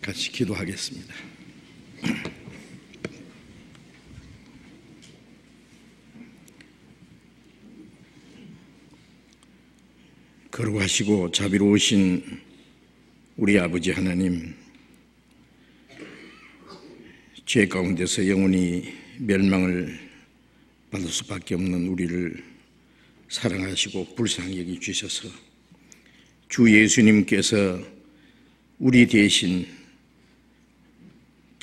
같이 기도하겠습니다. 거룩하시고 자비로우신 우리 아버지 하나님, 죄 가운데서 영원히 멸망을 받을 수밖에 없는 우리를 사랑하시고 불쌍히 여기주셔서 주 예수님께서 우리 대신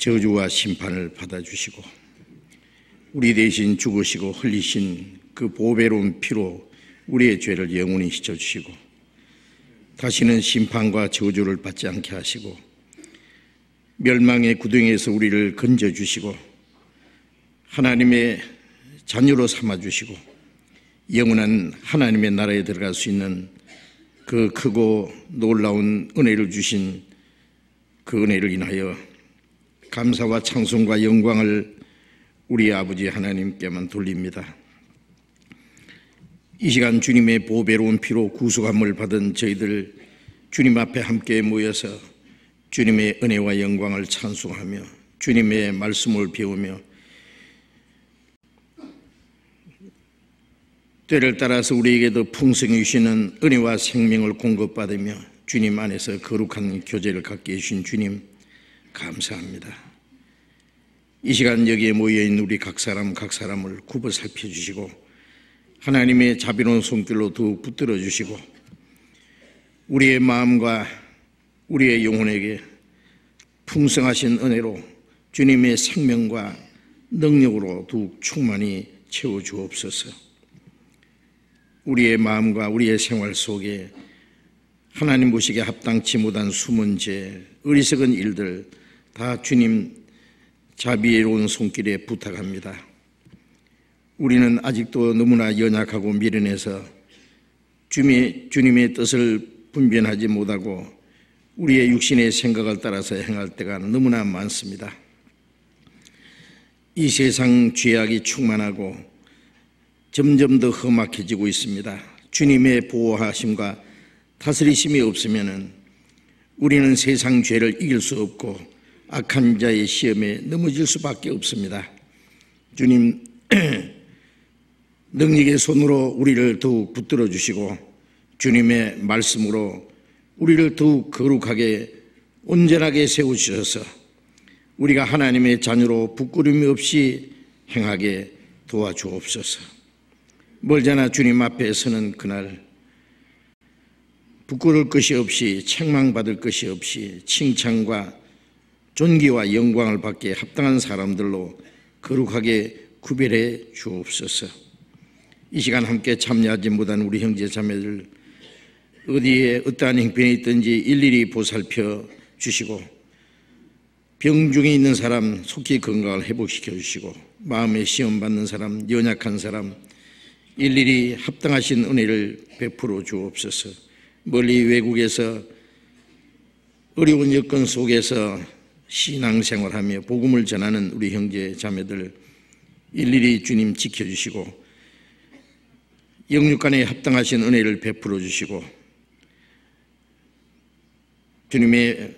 저주와 심판을 받아주시고 우리 대신 죽으시고 흘리신 그 보배로운 피로 우리의 죄를 영원히 씻어주시고 다시는 심판과 저주를 받지 않게 하시고 멸망의 구덩이에서 우리를 건져주시고 하나님의 자녀로 삼아주시고 영원한 하나님의 나라에 들어갈 수 있는 그 크고 놀라운 은혜를 주신 그 은혜를 인하여 감사와 찬송과 영광을 우리 아버지 하나님께만 돌립니다. 이 시간 주님의 보배로운 피로 구속함을 받은 저희들 주님 앞에 함께 모여서 주님의 은혜와 영광을 찬송하며 주님의 말씀을 배우며 때를 따라서 우리에게도 풍성히 주시는 은혜와 생명을 공급받으며 주님 안에서 거룩한 교제를 갖게 해주신 주님 감사합니다. 이 시간 여기에 모여있는 우리 각 사람을 굽어 살펴주시고 하나님의 자비로운 손길로 더욱 붙들어 주시고 우리의 마음과 우리의 영혼에게 풍성하신 은혜로 주님의 생명과 능력으로 더욱 충만히 채워주옵소서. 우리의 마음과 우리의 생활 속에 하나님 보시기에 합당치 못한 숨은 죄, 어리석은 일들 다 주님 자비로운 손길에 부탁합니다. 우리는 아직도 너무나 연약하고 미련해서 주님의 뜻을 분별하지 못하고 우리의 육신의 생각을 따라서 행할 때가 너무나 많습니다. 이 세상 죄악이 충만하고 점점 더 험악해지고 있습니다. 주님의 보호하심과 다스리심이 없으면 우리는 세상 죄를 이길 수 없고 악한 자의 시험에 넘어질 수밖에 없습니다. 주님 능력의 손으로 우리를 더욱 붙들어 주시고 주님의 말씀으로 우리를 더욱 거룩하게 온전하게 세우셔서 우리가 하나님의 자녀로 부끄러움이 없이 행하게 도와주옵소서. 멀잖아 주님 앞에 서는 그날 부끄러울 것이 없이 책망받을 것이 없이 칭찬과 존귀와 영광을 받기에 합당한 사람들로 거룩하게 구별해 주옵소서. 이 시간 함께 참여하지 못한 우리 형제 자매들 어디에 어떠한 형편이 있든지 일일이 보살펴 주시고 병 중에 있는 사람 속히 건강을 회복시켜 주시고 마음에 시험받는 사람, 연약한 사람 일일이 합당하신 은혜를 베풀어 주옵소서. 멀리 외국에서 어려운 여건 속에서 신앙생활하며 복음을 전하는 우리 형제 자매들 일일이 주님 지켜주시고 영육간에 합당하신 은혜를 베풀어 주시고 주님의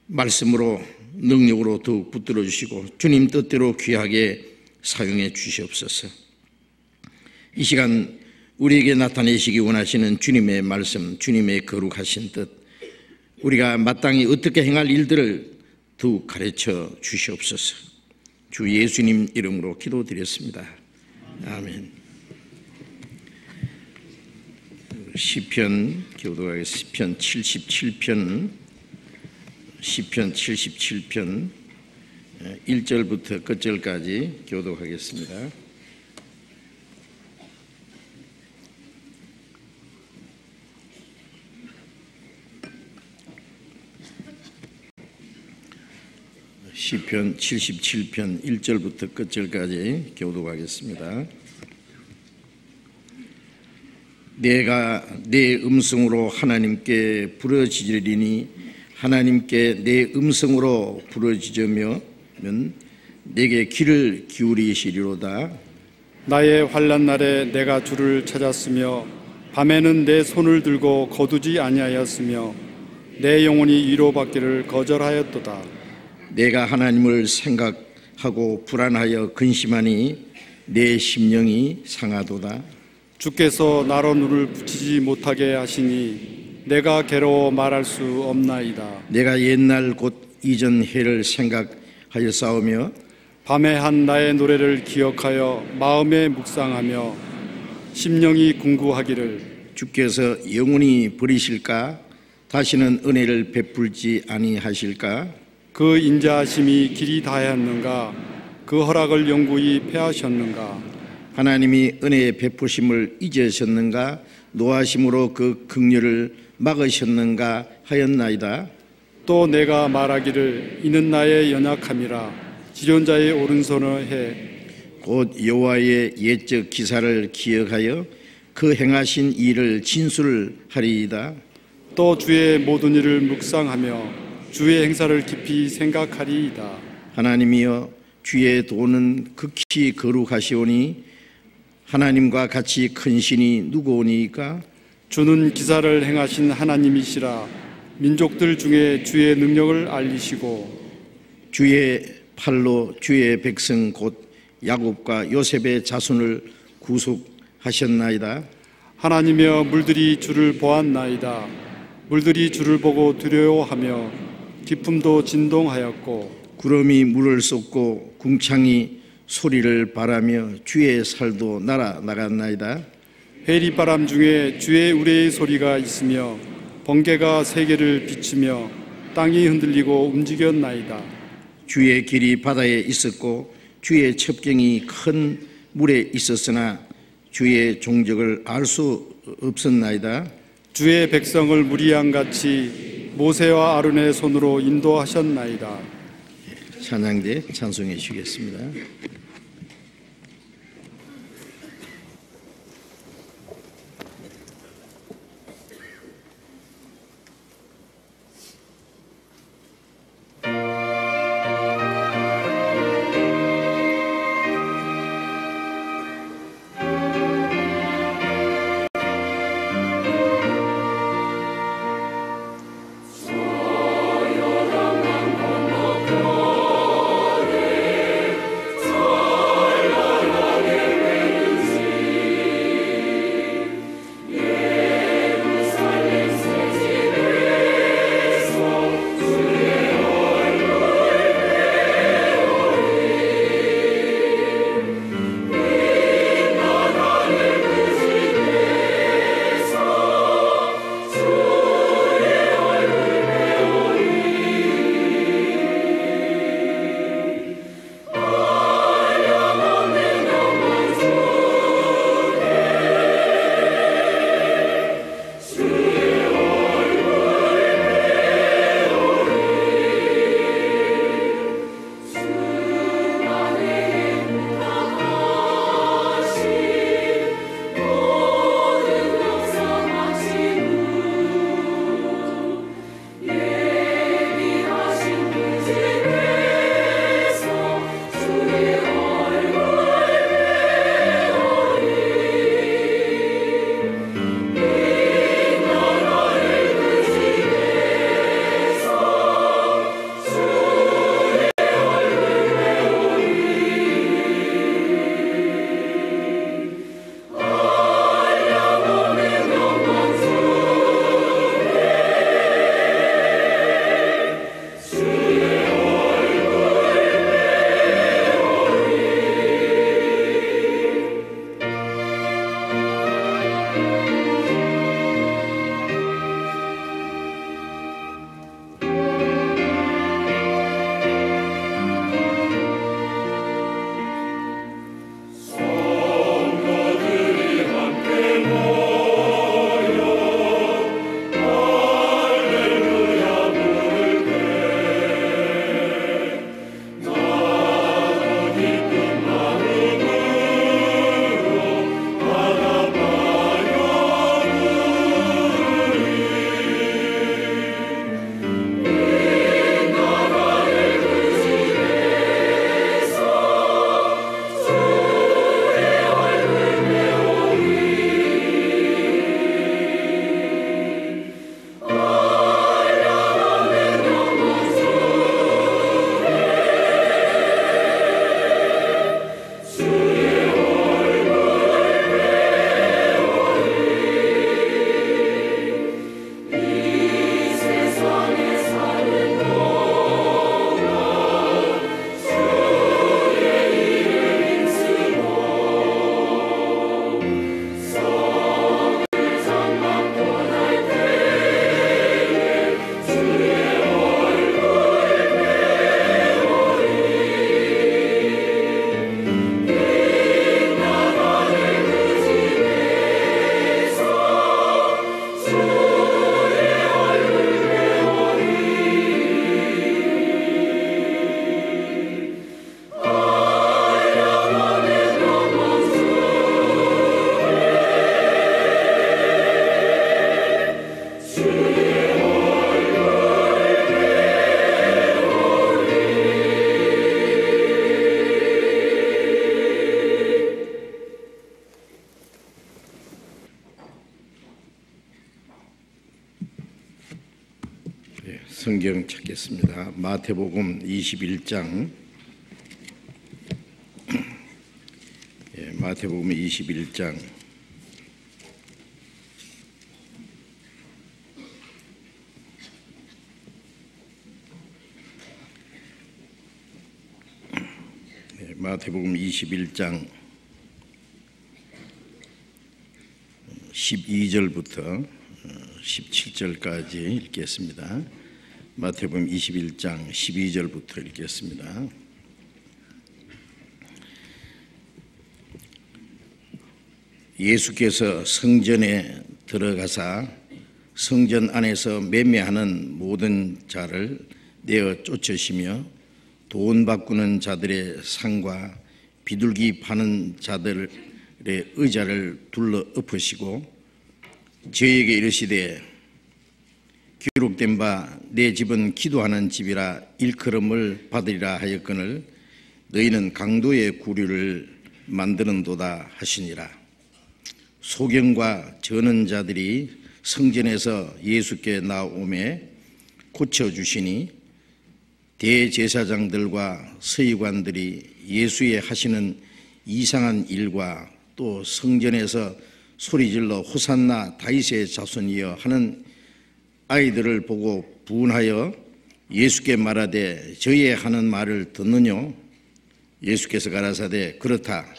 말씀으로 능력으로 더욱 붙들어 주시고 주님 뜻대로 귀하게 사용해 주시옵소서. 이 시간 우리에게 나타내시기 원하시는 주님의 말씀, 주님의 거룩하신 뜻, 우리가 마땅히 어떻게 행할 일들을 더욱 가르쳐 주시옵소서. 주 예수님 이름으로 기도드렸습니다. 아멘. 시편 교도하겠습니다. 시편 77편 1절부터 끝절까지 교도하겠습니다. 시편 77편 1절부터 끝절까지 교도하겠습니다. 내가 내 음성으로 하나님께 부르짖으리니 하나님께 내 음성으로 부르짖으면 내게 귀를 기울이시리로다. 나의 환난 날에 내가 주를 찾았으며 밤에는 내 손을 들고 거두지 아니하였으며 내 영혼이 위로받기를 거절하였도다. 내가 하나님을 생각하고 불안하여 근심하니 내 심령이 상하도다. 주께서 나로 눈을 붙이지 못하게 하시니 내가 괴로워 말할 수 없나이다. 내가 옛날 곧 이전 해를 생각하여 싸우며 밤에 한 나의 노래를 기억하여 마음에 묵상하며 심령이 궁구하기를 주께서 영원히 버리실까? 다시는 은혜를 베풀지 아니하실까? 그 인자하심이 길이 다하였는가? 그 허락을 영구히 패하셨는가? 하나님이 은혜의 베푸심을 잊으셨는가? 노하심으로 그 긍휼을 막으셨는가 하였나이다. 또 내가 말하기를 이는 나의 연약함이라 지존자의 오른손을 해 곧 여호와의 옛적 기사를 기억하여 그 행하신 일을 진술하리이다. 또 주의 모든 일을 묵상하며 주의 행사를 깊이 생각하리이다. 하나님이여 주의 도는 극히 거룩하시오니 하나님과 같이 큰 신이 누구오니까? 주는 기사를 행하신 하나님이시라. 민족들 중에 주의 능력을 알리시고 주의 팔로 주의 백성 곧 야곱과 요셉의 자손을 구속하셨나이다. 하나님이여 물들이 주를 보았나이다. 물들이 주를 보고 두려워하며 기품도 진동하였고 구름이 물을 쏟고 궁창이 소리를 바라며 주의 살도 날아나갔나이다. 회리바람 중에 주의 우레의 소리가 있으며 번개가 세계를 비추며 땅이 흔들리고 움직였나이다. 주의 길이 바다에 있었고 주의 첩경이 큰 물에 있었으나 주의 종적을 알 수 없었나이다. 주의 백성을 무리양같이 모세와 아론의 손으로 인도하셨나이다. 찬양대 찬송해 주시겠습니다. 저 성경 찾겠습니다. 마태복음 21장. 마태복음 21장. 마태복음 21장 12절부터 17절까지 읽겠습니다. 마태복음 21장 12절부터 읽겠습니다. 예수께서 성전에 들어가사 성전 안에서 매매하는 모든 자를 내어 쫓으시며 돈 바꾸는 자들의 상과 비둘기 파는 자들의 의자를 둘러 엎으시고 저희에게 이르시되 기록된 바 내 집은 기도하는 집이라 일컬음을 받으리라 하였거늘 너희는 강도의 구류를 만드는도다 하시니라. 소경과 저는 자들이 성전에서 예수께 나오매 고쳐주시니 대제사장들과 서기관들이 예수의 하시는 이상한 일과 또 성전에서 소리질러 호산나 다윗의 자손이여 하는 아이들을 보고 분하여 예수께 말하되 저희의 하는 말을 듣느뇨? 예수께서 가라사대 그렇다.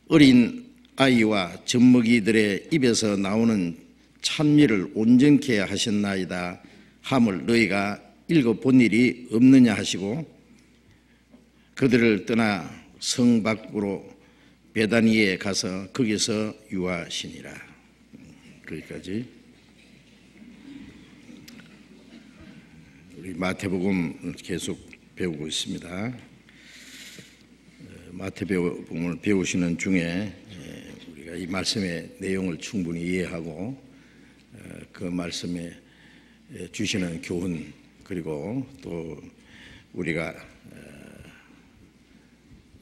어린 아이와 젖먹이들의 입에서 나오는 찬미를 온전케 하셨나이다 함을 너희가 읽어본 일이 없느냐 하시고 그들을 떠나 성 밖으로 베다니에 가서 거기서 유하시니라. 거기까지. 우리 마태복음 계속 배우고 있습니다. 마태복음을 배우시는 중에 우리가 이 말씀의 내용을 충분히 이해하고 그 말씀에 주시는 교훈 그리고 또 우리가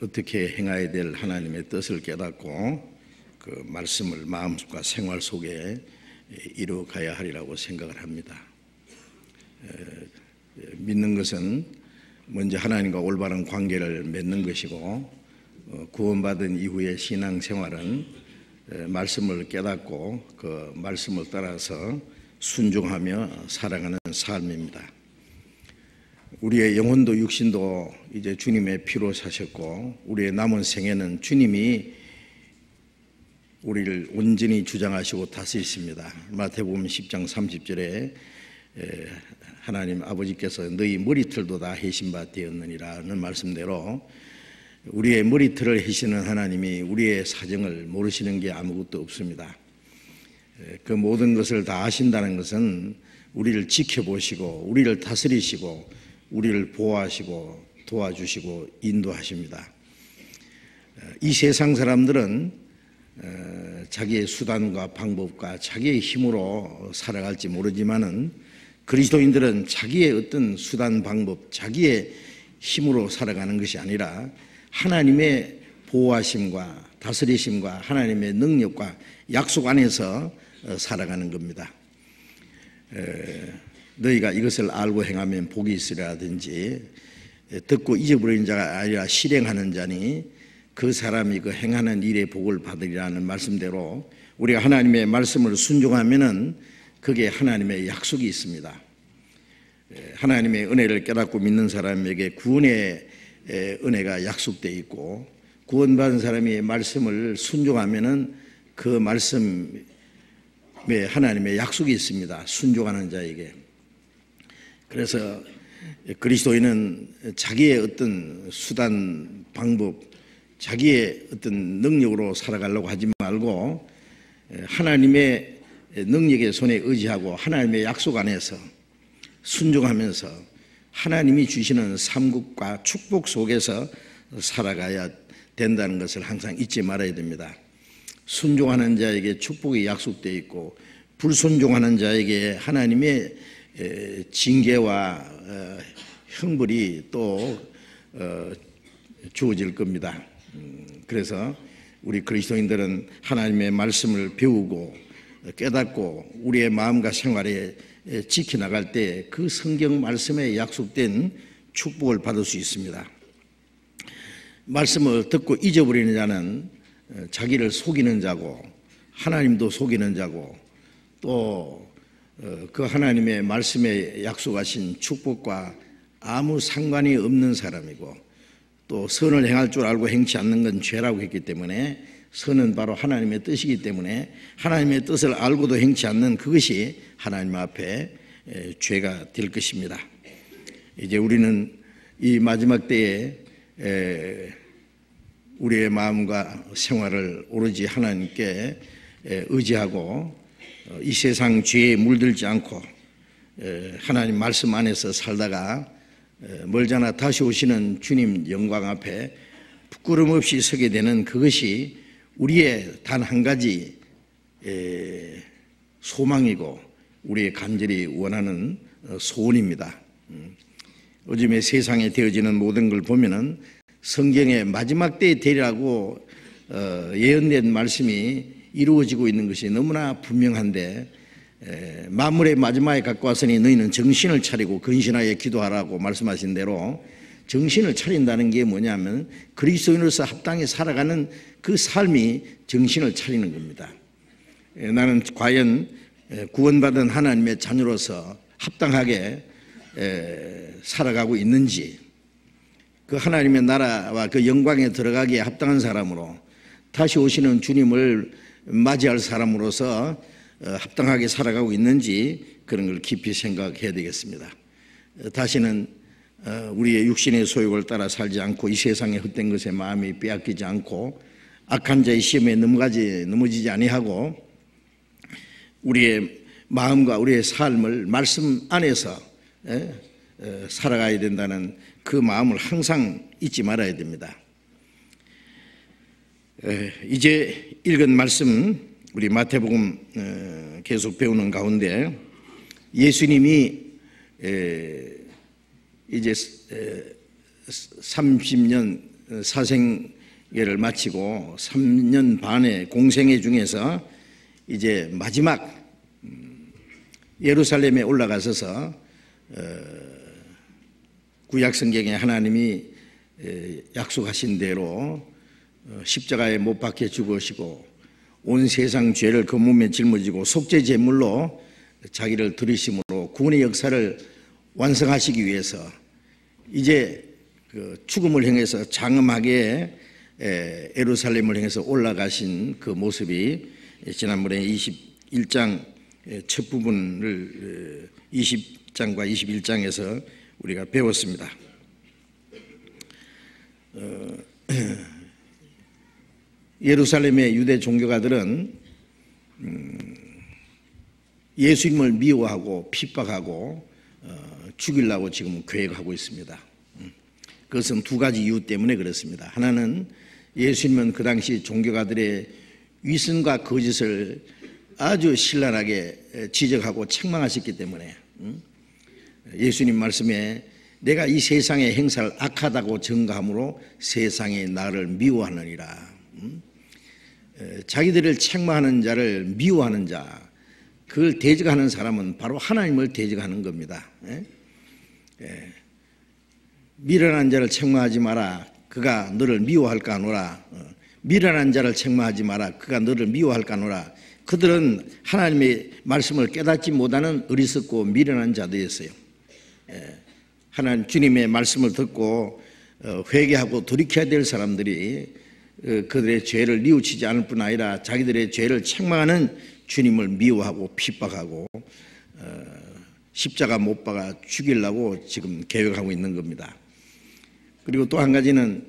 어떻게 행해야 될 하나님의 뜻을 깨닫고 그 말씀을 마음과 생활 속에 이루어가야 하리라고 생각을 합니다. 믿는 것은 먼저 하나님과 올바른 관계를 맺는 것이고 구원받은 이후의 신앙생활은 말씀을 깨닫고 그 말씀을 따라서 순종하며 살아가는 삶입니다. 우리의 영혼도 육신도 이제 주님의 피로 사셨고 우리의 남은 생애는 주님이 우리를 온전히 주장하시고 다스리십니다. 마태복음 10장 30절에 하나님 아버지께서 너희 머리털도 다 해신 바 되었느니라는 말씀대로 우리의 머리털을 해시는 하나님이 우리의 사정을 모르시는 게 아무것도 없습니다. 그 모든 것을 다 아신다는 것은 우리를 지켜보시고 우리를 다스리시고 우리를 보호하시고 도와주시고 인도하십니다. 이 세상 사람들은 자기의 수단과 방법과 자기의 힘으로 살아갈지 모르지만은 그리스도인들은 자기의 어떤 수단 방법, 자기의 힘으로 살아가는 것이 아니라 하나님의 보호하심과 다스리심과 하나님의 능력과 약속 안에서 살아가는 겁니다. 너희가 이것을 알고 행하면 복이 있으라든지 듣고 잊어버리는 자가 아니라 실행하는 자니 그 사람이 그 행하는 일의 복을 받으리라는 말씀대로 우리가 하나님의 말씀을 순종하면은 그게 하나님의 약속이 있습니다. 하나님의 은혜를 깨닫고 믿는 사람에게 구원의 은혜가 약속되어 있고 구원받은 사람이 말씀을 순종하면은 그 말씀에 하나님의 약속이 있습니다. 순종하는 자에게. 그래서 그리스도인은 자기의 어떤 수단, 방법, 자기의 어떤 능력으로 살아가려고 하지 말고 하나님의 능력의 손에 의지하고 하나님의 약속 안에서 순종하면서 하나님이 주시는 삼국과 축복 속에서 살아가야 된다는 것을 항상 잊지 말아야 됩니다. 순종하는 자에게 축복이 약속되어 있고 불순종하는 자에게 하나님의 징계와 형벌이 또 주어질 겁니다. 그래서 우리 그리스도인들은 하나님의 말씀을 배우고 깨닫고 우리의 마음과 생활에 지켜나갈 때 그 성경 말씀에 약속된 축복을 받을 수 있습니다. 말씀을 듣고 잊어버리는 자는 자기를 속이는 자고 하나님도 속이는 자고 또 그 하나님의 말씀에 약속하신 축복과 아무 상관이 없는 사람이고 또 선을 행할 줄 알고 행치 않는 건 죄라고 했기 때문에 선은 바로 하나님의 뜻이기 때문에 하나님의 뜻을 알고도 행치 않는 그것이 하나님 앞에 죄가 될 것입니다. 이제 우리는 이 마지막 때에 우리의 마음과 생활을 오로지 하나님께 의지하고 이 세상 죄에 물들지 않고 하나님 말씀 안에서 살다가 멀잖아 다시 오시는 주님 영광 앞에 부끄럼 없이 서게 되는 그것이 우리의 단 한 가지 소망이고 우리의 간절히 원하는 소원입니다. 요즘에 세상에 되어지는 모든 걸 보면은 성경의 마지막 때에 되리라고 예언된 말씀이 이루어지고 있는 것이 너무나 분명한데 만물의 마지막에 가까웠으니 너희는 정신을 차리고 근신하여 기도하라고 말씀하신 대로 정신을 차린다는 게 뭐냐면 그리스도인으로서 합당히 살아가는 그 삶이 정신을 차리는 겁니다. 나는 과연 구원받은 하나님의 자녀로서 합당하게 살아가고 있는지 그 하나님의 나라와 그 영광에 들어가기에 합당한 사람으로 다시 오시는 주님을 맞이할 사람으로서 합당하게 살아가고 있는지 그런 걸 깊이 생각해야 되겠습니다. 다시는 우리의 육신의 소욕을 따라 살지 않고 이 세상의 헛된 것에 마음이 빼앗기지 않고 악한 자의 시험에 넘어지지 아니하고 우리의 마음과 우리의 삶을 말씀 안에서 살아가야 된다는 그 마음을 항상 잊지 말아야 됩니다. 이제 읽은 말씀 우리 마태복음 계속 배우는 가운데 예수님이 이제 30년 사생애를 마치고 3년 반의 공생애 중에서 이제 마지막 예루살렘에 올라가셔서 구약성경에 하나님이 약속하신 대로 십자가에 못 박혀 죽으시고 온 세상 죄를 그 몸에 짊어지고 속죄 제물로 자기를 들이심으로 구원의 역사를 완성하시기 위해서 이제 그 죽음을 향해서 장엄하게 예루살렘을 향해서 올라가신 그 모습이 지난번에 21장 첫 부분을 20장과 21장에서 우리가 배웠습니다. 예루살렘의 유대 종교가들은 예수님을 미워하고 핍박하고 죽이려고 지금 계획하고 있습니다. 그것은 두 가지 이유 때문에 그렇습니다. 하나는 예수님은 그 당시 종교가들의 위선과 거짓을 아주 신랄하게 지적하고 책망하셨기 때문에 예수님 말씀에 내가 이 세상의 행사를 악하다고 증거함으로 세상이 나를 미워하느니라. 자기들을 책망하는 자를 미워하는 자, 그걸 대적하는 사람은 바로 하나님을 대적하는 겁니다. 미련한 자를 책망하지 마라. 그가 너를 미워할까 하노라. 미련한 자를 책망하지 마라. 그가 너를 미워할까 하노라. 그들은 하나님의 말씀을 깨닫지 못하는 어리석고 미련한 자들이었어요. 하나님 주님의 말씀을 듣고 회개하고 돌이켜야 될 사람들이 그들의 죄를 뉘우치지 않을 뿐 아니라 자기들의 죄를 책망하는 주님을 미워하고 핍박하고 십자가 못 박아 죽이려고 지금 계획하고 있는 겁니다. 그리고 또 한 가지는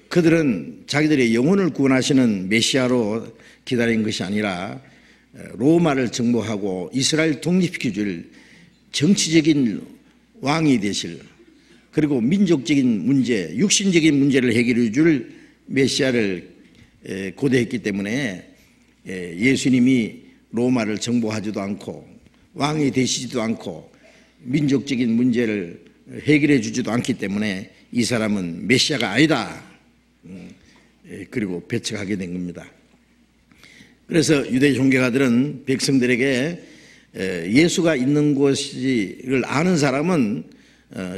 그들은 자기들의 영혼을 구원하시는 메시아로 기다린 것이 아니라 로마를 정복하고 이스라엘 독립시켜줄 정치적인 왕이 되실, 그리고 민족적인 문제, 육신적인 문제를 해결해 줄 메시아를 고대했기 때문에 예수님이 로마를 정복하지도 않고 왕이 되시지도 않고 민족적인 문제를 해결해 주지도 않기 때문에 이 사람은 메시아가 아니다. 그리고 배척하게 된 겁니다. 그래서 유대 종교가들은 백성들에게 예수가 있는 곳을 아는 사람은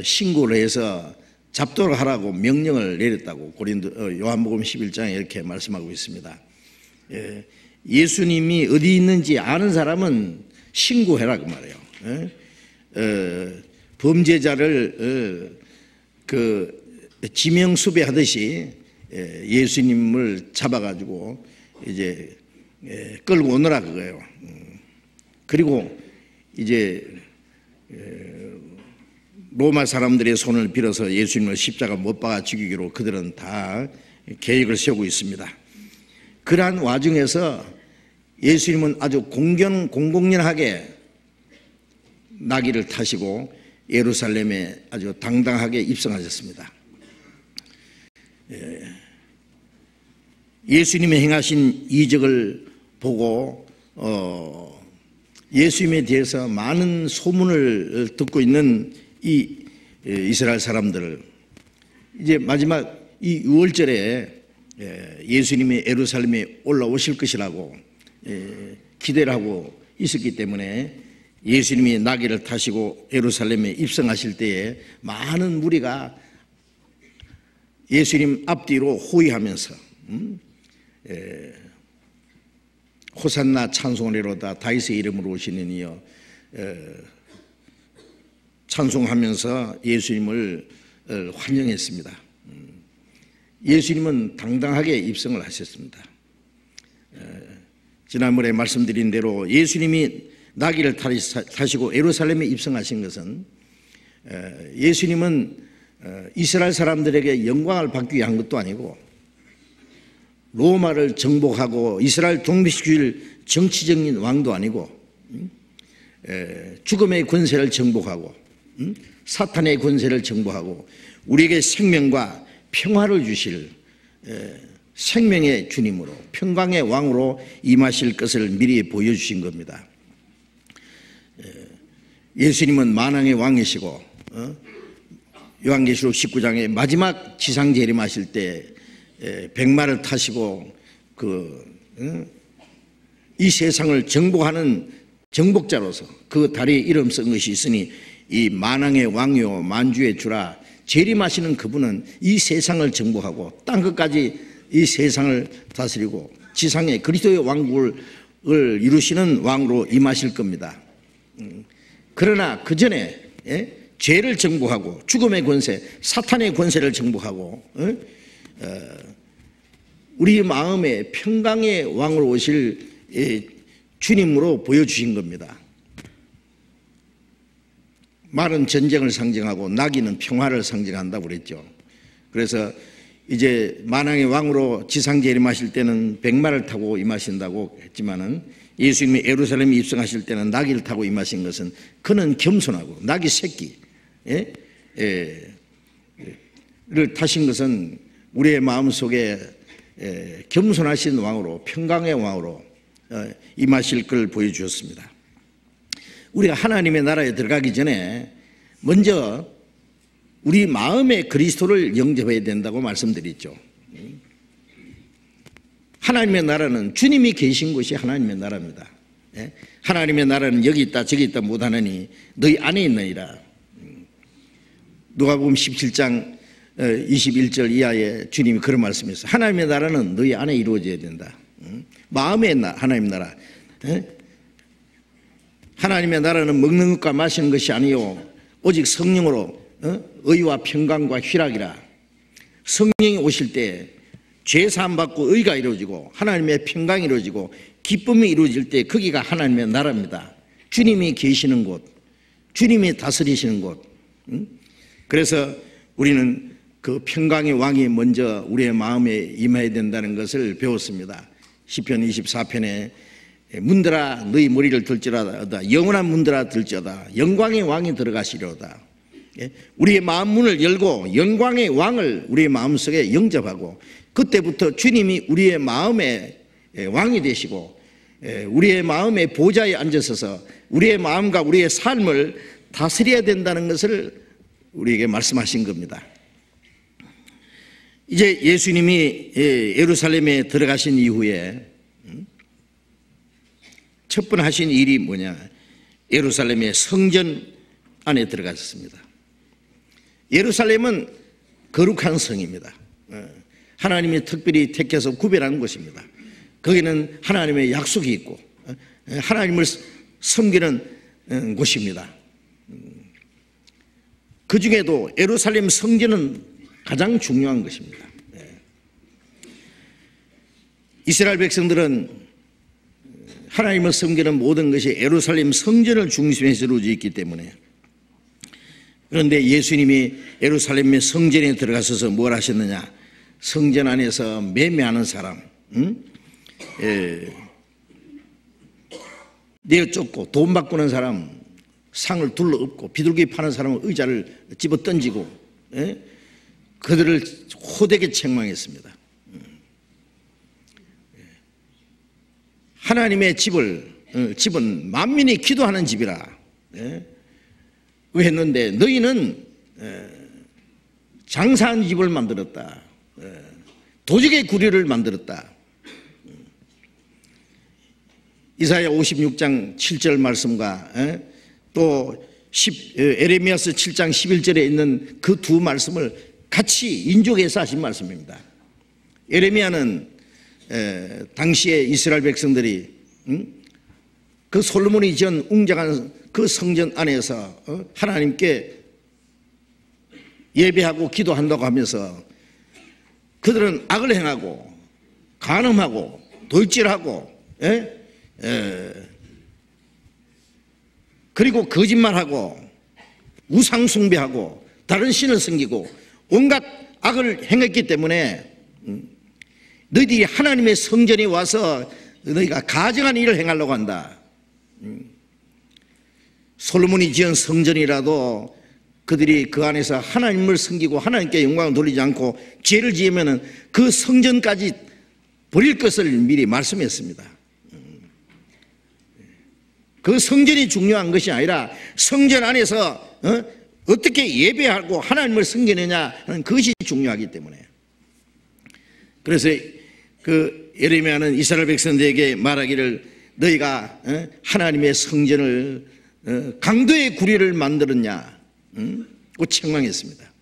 신고를 해서 잡도록 하라고 명령을 내렸다고 요한복음 11장에 이렇게 말씀하고 있습니다. 예수님이 어디 있는지 아는 사람은 신고해라 그 말이에요. 범죄자를 지명수배하듯이 예수님을 잡아가지고 이제 끌고 오너라 그거예요. 그리고 이제 로마 사람들의 손을 빌어서 예수님을 십자가 못 박아 죽이기로 그들은 다 계획을 세우고 있습니다. 그러한 와중에서 예수님은 아주 공공연하게 나귀를 타시고 예루살렘에 아주 당당하게 입성하셨습니다. 예수님의 행하신 이적을 보고 예수님에 대해서 많은 소문을 듣고 있는 이 이스라엘 사람들을 이제 마지막 이 6월절에 예수님이 예루살렘에 올라오실 것이라고 기대를 하고 있었기 때문에 예수님이 나귀를 타시고 예루살렘에 입성하실 때에 많은 무리가 예수님 앞뒤로 호위하면서 호산나 찬송하리로다 다윗의 이름으로 오시는 이여 찬송하면서 예수님을 환영했습니다. 예수님은 당당하게 입성을 하셨습니다. 지난번에 말씀드린 대로 예수님이 나귀를 타시고 예루살렘에 입성하신 것은 예수님은 이스라엘 사람들에게 영광을 받기 위한 것도 아니고 로마를 정복하고 이스라엘 독립시킬 정치적인 왕도 아니고 죽음의 권세를 정복하고 사탄의 권세를 정복하고 우리에게 생명과 평화를 주실 생명의 주님으로 평강의 왕으로 임하실 것을 미리 보여주신 겁니다. 예수님은 만왕의 왕이시고 요한계시록 19장에 마지막 지상 재림하실 때 백마를 타시고 이 세상을 정복하는 정복자로서 그 다리에 이름 쓴 것이 있으니 이 만왕의 왕이요 만주의 주라 재림하시는 그분은 이 세상을 정복하고 땅 끝까지 이 세상을 다스리고 지상에 그리스도의 왕국을 이루시는 왕으로 임하실 겁니다. 그러나 그 전에 죄를 정복하고 죽음의 권세, 사탄의 권세를 정복하고 우리 마음에 평강의 왕으로 오실 주님으로 보여주신 겁니다. 말은 전쟁을 상징하고 나귀는 평화를 상징한다고 그랬죠. 그래서 이제 만왕의 왕으로 지상 재림하실 때는 백마를 타고 임하신다고 했지만은 예수님이 예루살렘에 입성하실 때는 나귀를 타고 임하신 것은 그는 겸손하고 나귀 새끼를 타신 것은 우리의 마음속에 겸손하신 왕으로 평강의 왕으로 임하실 걸 보여주셨습니다. 우리가 하나님의 나라에 들어가기 전에 먼저 우리 마음에 그리스도를 영접해야 된다고 말씀드렸죠. 하나님의 나라는 주님이 계신 곳이 하나님의 나라입니다. 하나님의 나라는 여기 있다 저기 있다 못하느니 너희 안에 있느니라. 누가복음 17장 21절 이하에 주님이 그런 말씀했어요. 하나님의 나라는 너희 안에 이루어져야 된다. 마음의 하나님 나라. 하나님의 나라는 먹는 것과 마시는 것이 아니요 오직 성령으로 의와 평강과 희락이라. 성령이 오실 때 죄 사함 받고 의가 이루어지고 하나님의 평강이 이루어지고 기쁨이 이루어질 때 거기가 하나님의 나라입니다. 주님이 계시는 곳, 주님이 다스리시는 곳. 그래서 우리는 그 평강의 왕이 먼저 우리의 마음에 임해야 된다는 것을 배웠습니다. 시편 24편에 문들아 너희 머리를 들지어다 영원한 문들아 들지어다 영광의 왕이 들어가시려다. 우리의 마음 문을 열고 영광의 왕을 우리의 마음속에 영접하고 그때부터 주님이 우리의 마음의 왕이 되시고 우리의 마음의 보좌에 앉으셔서 우리의 마음과 우리의 삶을 다스려야 된다는 것을 우리에게 말씀하신 겁니다. 이제 예수님이 예루살렘에 들어가신 이후에 첫 번 하신 일이 뭐냐? 예루살렘의 성전 안에 들어갔습니다. 예루살렘은 거룩한 성입니다. 하나님이 특별히 택해서 구별하는 곳입니다. 거기는 하나님의 약속이 있고 하나님을 섬기는 곳입니다. 그 중에도 예루살렘 성전은 가장 중요한 것입니다. 이스라엘 백성들은 하나님을 섬기는 모든 것이 예루살렘 성전을 중심에서 이루어져 있기 때문에, 그런데 예수님이 예루살렘의 성전에 들어가셔서 뭘 하셨느냐? 성전 안에서 매매하는 사람, 내쫓고 돈 바꾸는 사람, 상을 둘러엎고 비둘기 파는 사람은 의자를 집어 던지고 그들을 호되게 책망했습니다. 하나님의 집은 만민이 기도하는 집이라 했는데 너희는 장사한 집을 만들었다. 도적의 구리를 만들었다. 이사야 56장 7절 말씀과 또 에레미야서 7장 11절에 있는 그 두 말씀을 같이 인용해서 하신 말씀입니다. 에레미야는 당시에 이스라엘 백성들이 그 솔로몬이 지은 웅장한 그 성전 안에서 하나님께 예배하고 기도한다고 하면서 그들은 악을 행하고 간음하고 돌질하고 그리고 거짓말하고 우상 숭배하고 다른 신을 섬기고 온갖 악을 행했기 때문에 너희들이 하나님의 성전에 와서 너희가 가증한 일을 행하려고 한다. 솔로몬이 지은 성전이라도 그들이 그 안에서 하나님을 섬기고 하나님께 영광을 돌리지 않고 죄를 지으면 그 성전까지 버릴 것을 미리 말씀했습니다. 그 성전이 중요한 것이 아니라 성전 안에서 어떻게 예배하고 하나님을 섬기느냐 하는 그것이 중요하기 때문에, 그래서 그 예레미야는 이스라엘 백성들에게 말하기를 너희가 하나님의 성전을 강도의 구리를 만들었냐 고 책망했습니다.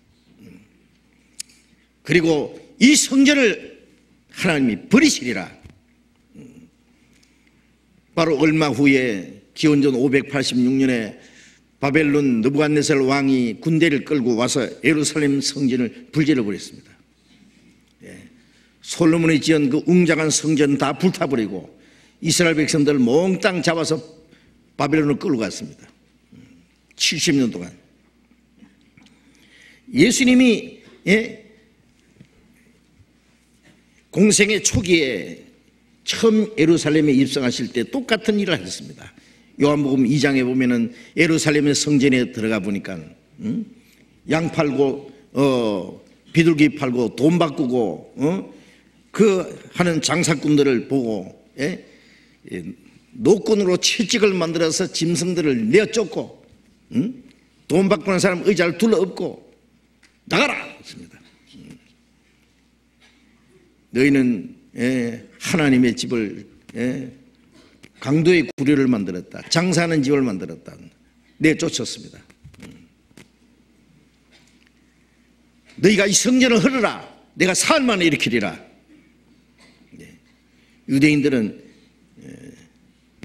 그리고 이 성전을 하나님이 버리시리라. 바로 얼마 후에 기원전 586년에 바벨론 느부갓네살 왕이 군대를 끌고 와서 예루살렘 성전을 불질러 버렸습니다. 솔로몬이 지은 그 웅장한 성전 다 불타버리고 이스라엘 백성들을 몽땅 잡아서 바벨론을 끌고 갔습니다. 70년 동안. 예수님이 공생의 초기에 처음 예루살렘에 입성하실 때 똑같은 일을 하셨습니다. 요한복음 2장에 보면은 예루살렘의 성전에 들어가 보니까 양 팔고 비둘기 팔고 돈 바꾸고 그 하는 장사꾼들을 보고 노끈으로 채찍을 만들어서 짐승들을 내쫓고 돈 바꾸는 사람 의자를 둘러엎고 나가라 했습니다. 너희는 하나님의 집을 강도의 구리를 만들었다. 장사하는 집을 만들었다. 내쫓았습니다. 너희가 이 성전을 헐어라. 내가 사흘 만에 일으키리라. 유대인들은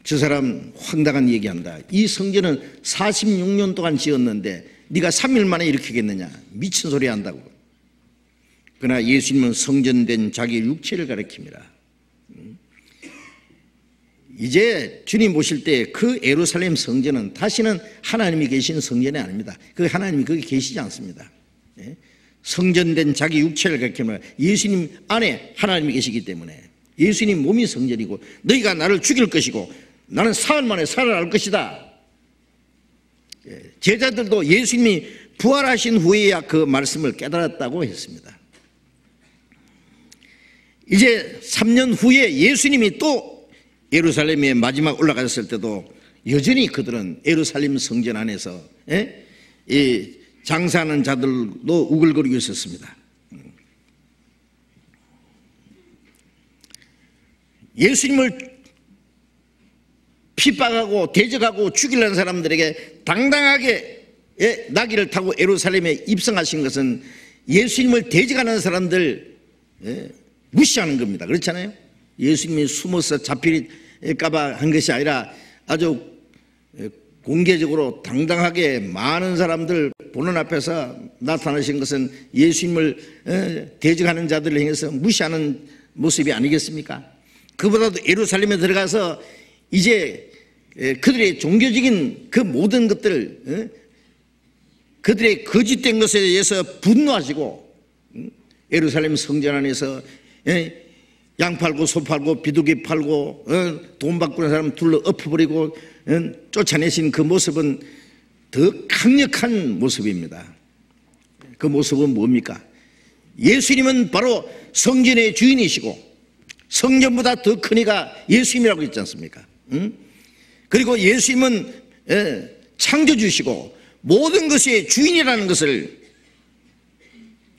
저 사람 황당한 얘기한다. 이 성전은 46년 동안 지었는데 네가 3일 만에 일으키겠느냐. 미친 소리 한다고. 그러나 예수님은 성전된 자기 육체를 가리킵니다. 이제 주님 오실 때 그 예루살렘 성전은 다시는 하나님이 계신 성전이 아닙니다. 그 하나님이 거기 계시지 않습니다. 성전된 자기 육체를 가리킵니다. 예수님 안에 하나님이 계시기 때문에 예수님 몸이 성전이고 너희가 나를 죽일 것이고 나는 사흘 만에 살아날 것이다. 제자들도 예수님이 부활하신 후에야 그 말씀을 깨달았다고 했습니다. 이제 3년 후에 예수님이 또 예루살렘에 마지막 올라갔을 때도 여전히 그들은 예루살렘 성전 안에서 이 장사하는 자들도 우글거리고 있었습니다. 예수님을 핍박하고 대적하고 죽이려는 사람들에게 당당하게 나귀를 타고 예루살렘에 입성하신 것은 예수님을 대적하는 사람들 무시하는 겁니다. 그렇잖아요. 예수님이 숨어서 잡힐까 봐 한 것이 아니라 아주 공개적으로 당당하게 많은 사람들 보는 앞에서 나타나신 것은 예수님을 대적하는 자들을 향해서 무시하는 모습이 아니겠습니까? 그보다도 예루살렘에 들어가서 이제 그들의 종교적인 그 모든 것들, 그들의 거짓된 것에 대해서 분노하시고 예루살렘 성전 안에서 양 팔고 소 팔고 비둘기 팔고 돈 바꾸는 사람 둘러 엎어버리고 쫓아내신 그 모습은 더 강력한 모습입니다. 그 모습은 뭡니까? 예수님은 바로 성전의 주인이시고 성전보다 더 큰 이가 예수님이라고 했지 않습니까? 그리고 예수님은 창조주시고 모든 것의 주인이라는 것을,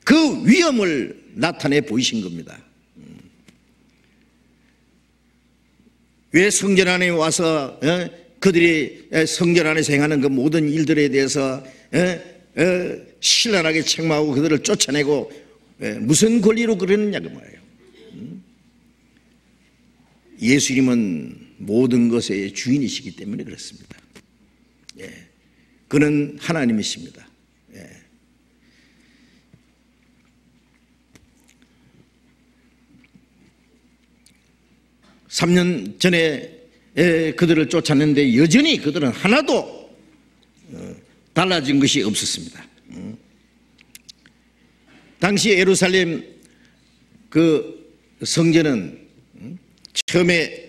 그 위엄을 나타내 보이신 겁니다. 왜 성전 안에 와서 그들이 성전 안에서 행하는 그 모든 일들에 대해서 신랄하게 책망하고 그들을 쫓아내고 무슨 권리로 그러느냐 그 말이에요. 예수님은 모든 것의 주인이시기 때문에 그렇습니다. 그는 하나님이십니다. 3년 전에 그들을 쫓았는데 여전히 그들은 하나도 달라진 것이 없었습니다. 당시 예루살렘 그 성전은 처음에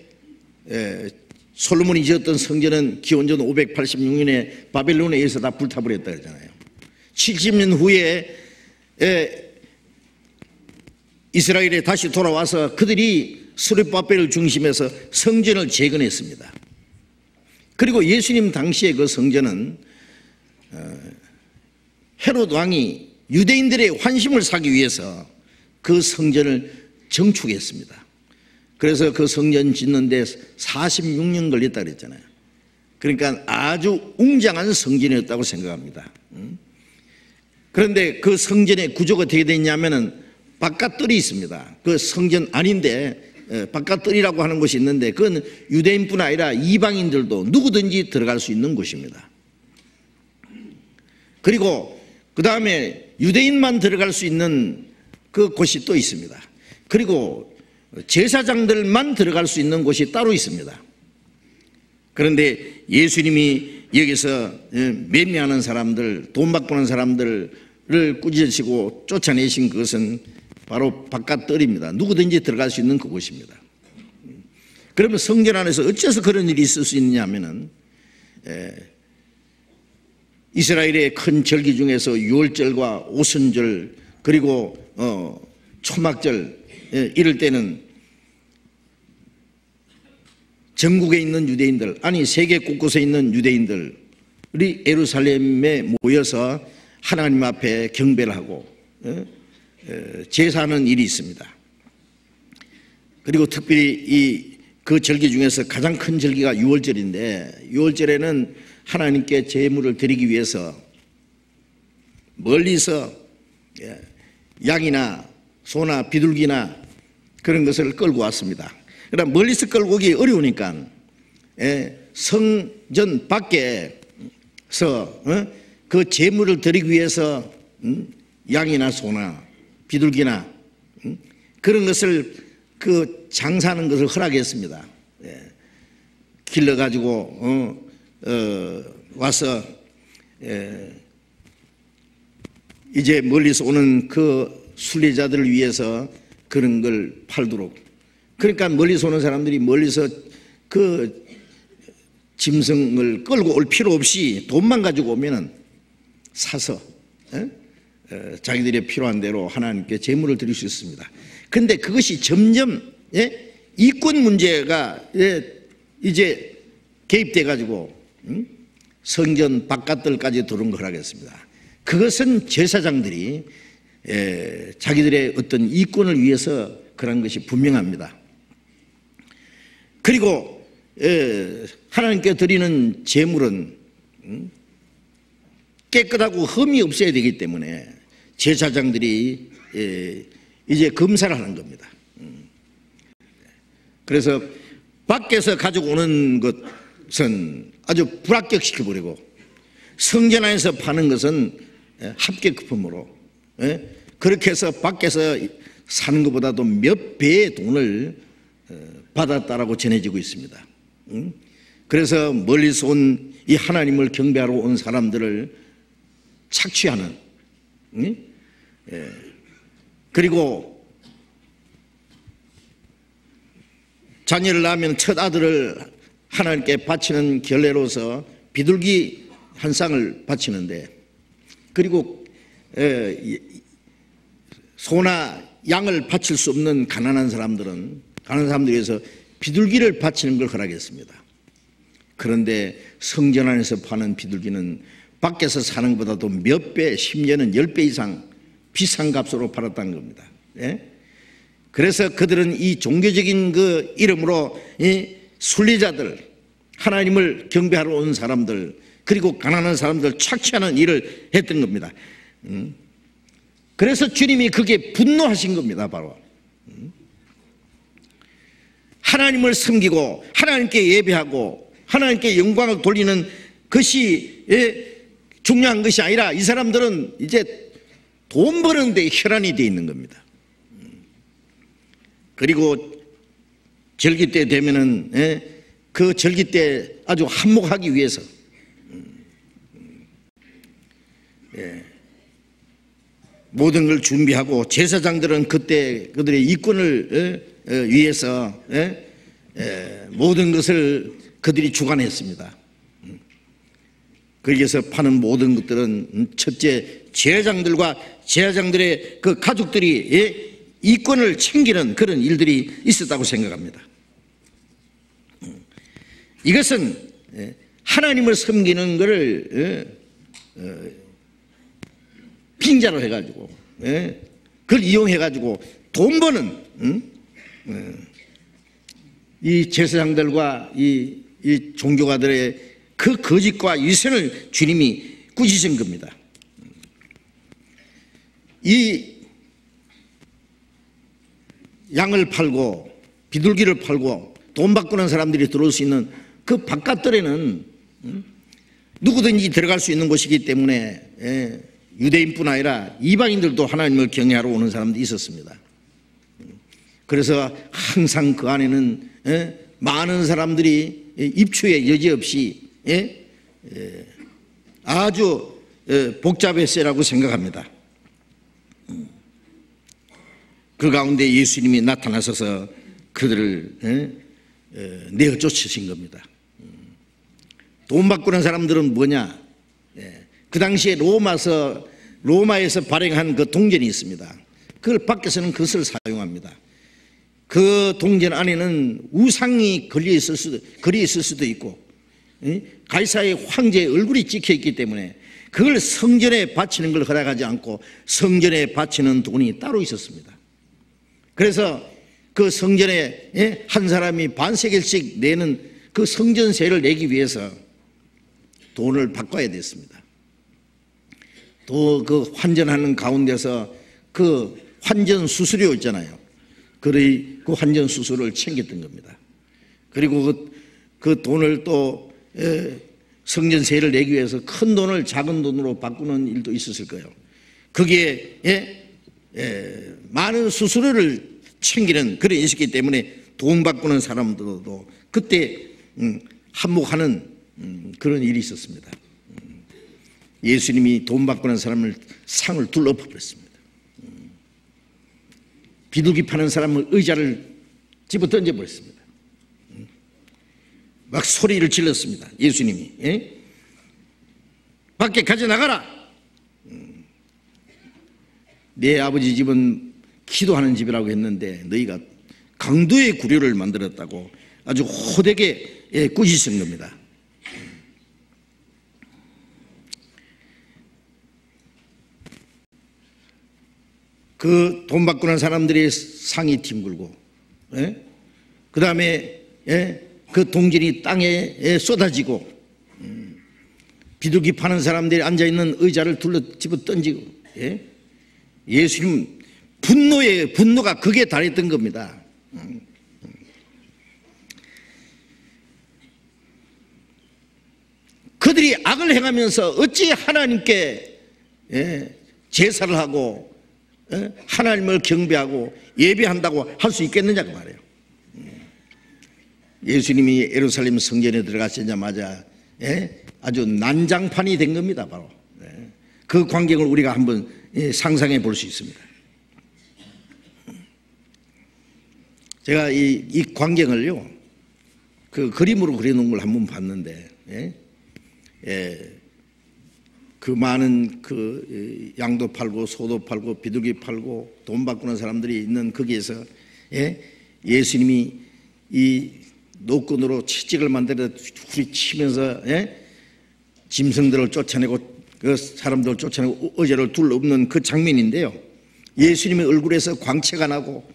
솔로몬이 지었던 성전은 기원전 586년에 바벨론에 의해서 다 불타버렸다 그러잖아요. 70년 후에 이스라엘에 다시 돌아와서 그들이 스룹바벨을 중심해서 성전을 재건했습니다. 그리고 예수님 당시에 그 성전은 헤롯 왕이 유대인들의 환심을 사기 위해서 그 성전을 정축했습니다. 그래서 그 성전 짓는데 46년 걸렸다 그랬잖아요. 그러니까 아주 웅장한 성전이었다고 생각합니다. 그런데 그 성전의 구조가 어떻게 되냐면은 바깥뜰이 있습니다. 그 성전 아닌데 바깥뜰이라고 하는 곳이 있는데 그건 유대인뿐 아니라 이방인들도 누구든지 들어갈 수 있는 곳입니다. 그리고 그 다음에 유대인만 들어갈 수 있는 그 곳이 또 있습니다. 그리고 제사장들만 들어갈 수 있는 곳이 따로 있습니다. 그런데 예수님이 여기서 매매하는 사람들, 돈 바꾸는 사람들을 꾸짖으시고 쫓아내신 그것은 바로 바깥뜰입니다. 누구든지 들어갈 수 있는 그곳입니다. 그러면 성전 안에서 어째서 그런 일이 있을 수 있느냐 하면은 이스라엘의 큰 절기 중에서 유월절과 오순절 그리고 초막절 이럴 때는 전국에 있는 유대인들, 아니 세계 곳곳에 있는 유대인들이 예루살렘에 모여서 하나님 앞에 경배를 하고 제사하는 일이 있습니다. 그리고 특별히 그 절기 중에서 가장 큰 절기가 유월절인데, 유월절에는 하나님께 제물을 드리기 위해서 멀리서 양이나 소나 비둘기나 그런 것을 끌고 왔습니다. 그러나 멀리서 끌고 오기 어려우니까 성전 밖에서 그 제물을 드리기 위해서 양이나 소나 비둘기나 그런 것을 그 장사하는 것을 허락했습니다. 길러가지고 와서 이제 멀리서 오는 그 순례자들을 위해서 그런 걸 팔도록. 그러니까 멀리서 오는 사람들이 멀리서 그 짐승을 끌고 올 필요 없이 돈만 가지고 오면은 사서 자기들이 필요한 대로 하나님께 제물을 드릴 수 있습니다. 그런데 그것이 점점 이권 문제가 이제 개입돼 가지고 성전 바깥들까지 들어온 걸 하겠습니다. 그것은 제사장들이 자기들의 어떤 이권을 위해서 그런 것이 분명합니다. 그리고 하나님께 드리는 제물은 깨끗하고 흠이 없어야 되기 때문에 제사장들이 이제 검사를 하는 겁니다. 그래서 밖에서 가지고 오는 것은 아주 불합격시켜버리고 성전 안에서 파는 것은 합격품으로 그렇게 해서 밖에서 사는 것보다도 몇 배의 돈을 받았다라고 전해지고 있습니다. 그래서 멀리서 온 이 하나님을 경배하러 온 사람들을 착취하는, 그리고 자녀를 낳으면 첫 아들을 하나님께 바치는 결례로서 비둘기 한 쌍을 바치는데, 그리고 소나 양을 바칠 수 없는 가난한 사람들을 위해서 비둘기를 바치는 걸 허락했습니다. 그런데 성전 안에서 파는 비둘기는 밖에서 사는 것보다도 몇 배, 심지어는 10배 이상 비싼 값으로 팔았다는 겁니다. 그래서 그들은 이 종교적인 그 이름으로 이 순리자들, 하나님을 경배하러 온 사람들, 그리고 가난한 사람들 착취하는 일을 했던 겁니다. 그래서 주님이 그게 분노하신 겁니다. 바로 하나님을 섬기고 하나님께 예배하고 하나님께 영광을 돌리는 것이 중요한 것이 아니라 이 사람들은 이제 돈 버는 데 혈안이 되어 있는 겁니다. 그리고 절기 때 되면은 그 절기 때 아주 한몫하기 위해서 모든 걸 준비하고 제사장들은 그때 그들의 이권을 위해서 모든 것을 그들이 주관했습니다. 거기에서 파는 모든 것들은 첫째 제사장들과 제사장들의 그 가족들이 이권을 챙기는 그런 일들이 있었다고 생각합니다. 이것은 하나님을 섬기는 것을 빙자로 해가지고 그걸 이용해가지고 돈 버는 이 제사장들과 이 종교가들의 그 거짓과 위선을 주님이 꾸짖은 겁니다. 이 양을 팔고 비둘기를 팔고 돈 바꾸는 사람들이 들어올 수 있는 그 바깥들에는 누구든지 들어갈 수 있는 곳이기 때문에 유대인뿐 아니라 이방인들도 하나님을 경외하러 오는 사람들이 있었습니다. 그래서 항상 그 안에는 많은 사람들이 입추에 여지없이 아주 복잡했으라고 생각합니다. 그 가운데 예수님이 나타나셔서 그들을 내어 쫓으신 겁니다. 돈 바꾸는 사람들은 뭐냐? 그 당시에 로마에서 발행한 그 동전이 있습니다. 그걸 밖에서는 그것을 사용합니다. 그 동전 안에는 우상이 걸려 있을 수도 있고 가이사의 황제의 얼굴이 찍혀 있기 때문에 그걸 성전에 바치는 걸 허락하지 않고 성전에 바치는 돈이 따로 있었습니다. 그래서 그 성전에 한 사람이 반세겔씩 내는 그 성전세를 내기 위해서 돈을 바꿔야 됐습니다. 또 그 환전하는 가운데서 그 환전 수수료 있잖아요. 그 환전 수수료를 챙겼던 겁니다. 그리고 그 돈을 또 성전세를 내기 위해서 큰 돈을 작은 돈으로 바꾸는 일도 있었을 거예요. 거기에 많은 수수료를 챙기는 그런 인식이기 때문에 돈 바꾸는 사람들도 그때 한몫하는 그런 일이 있었습니다. 예수님이 돈 바꾸는 사람을 상을 둘러버렸습니다. 비둘기 파는 사람은 의자를 집어 던져버렸습니다. 막 소리를 질렀습니다. 예수님이 밖에 가져나가라. 내 아버지 집은 기도하는 집이라고 했는데 너희가 강도의 구류를 만들었다고 아주 호되게 꾸짖은 겁니다. 그 돈 바꾸는 사람들이 상이 뒹굴고 그 다음에 그 동전이 땅에 쏟아지고 비둘기 파는 사람들이 앉아있는 의자를 둘러 집어 던지고 예수님 분노가 극에 달했던 겁니다. 그들이 악을 행하면서 어찌 하나님께 제사를 하고 하나님을 경배하고 예배한다고 할 수 있겠느냐 그 말이에요. 예수님이 예루살렘 성전에 들어가시자마자 아주 난장판이 된 겁니다. 바로 그 광경을 우리가 한번 상상해 볼 수 있습니다. 제가 이 광경을요 그 그림으로 그려놓은 걸 한번 봤는데 그 많은 그 양도 팔고 소도 팔고 비둘기 팔고 돈 바꾸는 사람들이 있는 거기에서 예수님이 이 노끈으로 채찍을 만들어 후리치면서 짐승들을 쫓아내고 그 사람들을 쫓아내고 의자를 둘러엎는 그 장면인데요, 예수님의 얼굴에서 광채가 나고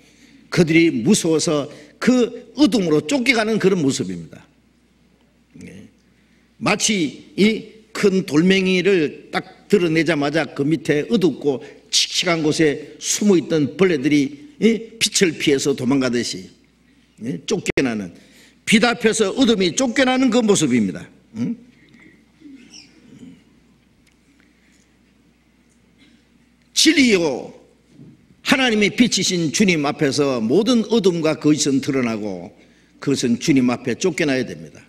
그들이 무서워서 그 어둠으로 쫓겨가는 그런 모습입니다. 마치 이 큰 돌멩이를 딱 드러내자마자 그 밑에 어둡고 칙칙한 곳에 숨어있던 벌레들이 빛을 피해서 도망가듯이 쫓겨나는, 빛 앞에서 어둠이 쫓겨나는 그 모습입니다. 진리요 하나님의 빛이신 주님 앞에서 모든 어둠과 거짓은 드러나고 그것은 주님 앞에 쫓겨나야 됩니다.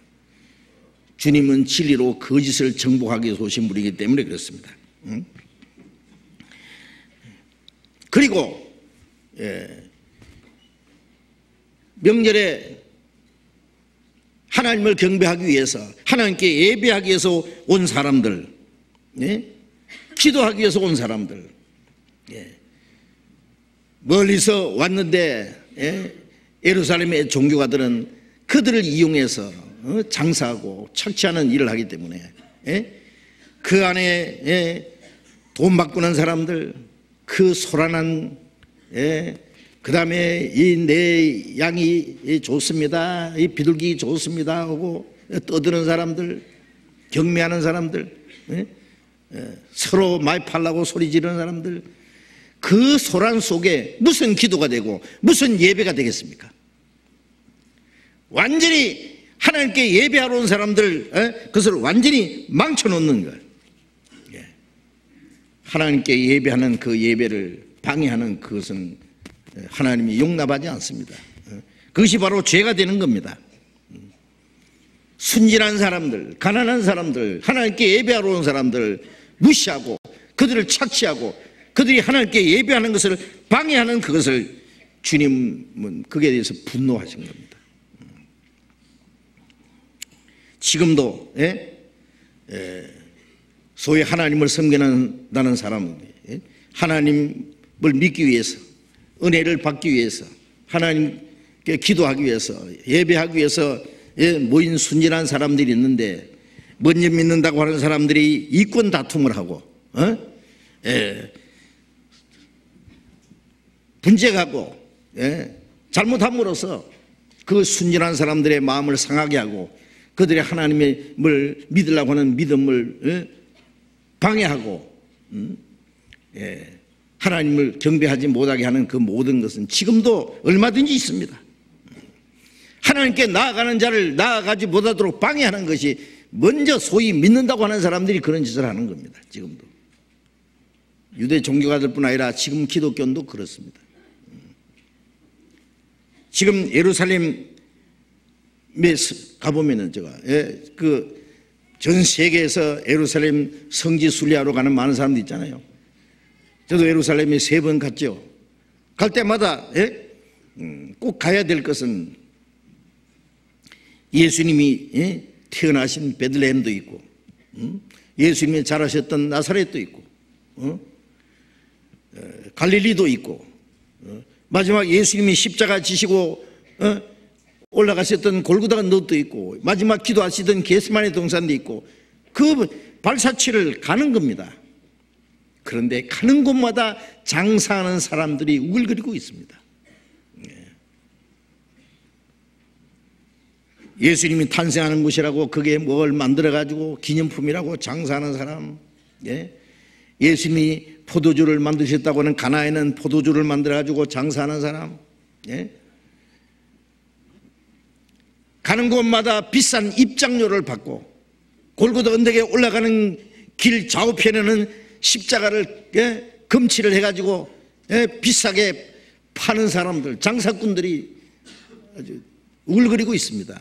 주님은 진리로 거짓을 정복하기 위해서 오신 분이기 때문에 그렇습니다. 그리고 명절에 하나님을 경배하기 위해서, 하나님께 예배하기 위해서 온 사람들, 기도하기 위해서 온 사람들, 멀리서 왔는데 예루살렘의 종교가들은 그들을 이용해서 장사하고 착취하는 일을 하기 때문에 그 안에 돈 바꾸는 사람들, 그 소란한 그 다음에 이 내 양이 좋습니다, 이 비둘기 좋습니다 하고 떠드는 사람들, 경매하는 사람들, 서로 많이 팔라고 소리 지르는 사람들, 그 소란 속에 무슨 기도가 되고 무슨 예배가 되겠습니까? 완전히 하나님께 예배하러 온 사람들 그것을 완전히 망쳐놓는 거예요. 하나님께 예배하는 그 예배를 방해하는 그것은 하나님이 용납하지 않습니다. 그것이 바로 죄가 되는 겁니다. 순진한 사람들, 가난한 사람들, 하나님께 예배하러 온 사람들 무시하고 그들을 착취하고 그들이 하나님께 예배하는 것을 방해하는 그것을 주님은 거기에 대해서 분노하신 겁니다. 지금도 소위 하나님을 섬기는 사람들이 하나님을 믿기 위해서, 은혜를 받기 위해서, 하나님께 기도하기 위해서, 예배하기 위해서 모인 순진한 사람들이 있는데, 먼저 믿는다고 하는 사람들이 이권 다툼을 하고 분쟁하고 잘못함으로써 그 순진한 사람들의 마음을 상하게 하고 그들의 하나님을 믿으려고 하는 믿음을 방해하고 하나님을 경배하지 못하게 하는 그 모든 것은 지금도 얼마든지 있습니다. 하나님께 나아가는 자를 나아가지 못하도록 방해하는 것이 먼저 소위 믿는다고 하는 사람들이 그런 짓을 하는 겁니다. 지금도 유대 종교가들 뿐 아니라 지금 기독교도 그렇습니다. 지금 예루살렘에 가보면은 제가 그 전 세계에서 예루살렘 성지 순례하러 가는 많은 사람들 있잖아요. 저도 예루살렘에 3번 갔죠. 갈 때마다 꼭 가야 될 것은 예수님이 태어나신 베들레헴도 있고, 예수님이 자라셨던 나사렛도 있고, 갈릴리도 있고, 마지막 예수님이 십자가 지시고 올라가셨던 골고다 넛도 있고, 마지막 기도하시던 겟세마네 동산도 있고, 그 발사취를 가는 겁니다. 그런데 가는 곳마다 장사하는 사람들이 우글거리고 있습니다. 예수님이 탄생하는 곳이라고 그게 뭘 만들어가지고 기념품이라고 장사하는 사람, 예수님이 포도주를 만드셨다고 하는 가나에는 포도주를 만들어가지고 장사하는 사람, 가는 곳마다 비싼 입장료를 받고 골고다 언덕에 올라가는 길 좌우편에는 십자가를 금칠을 해가지고 비싸게 파는 사람들, 장사꾼들이 아주 우글거리고 있습니다.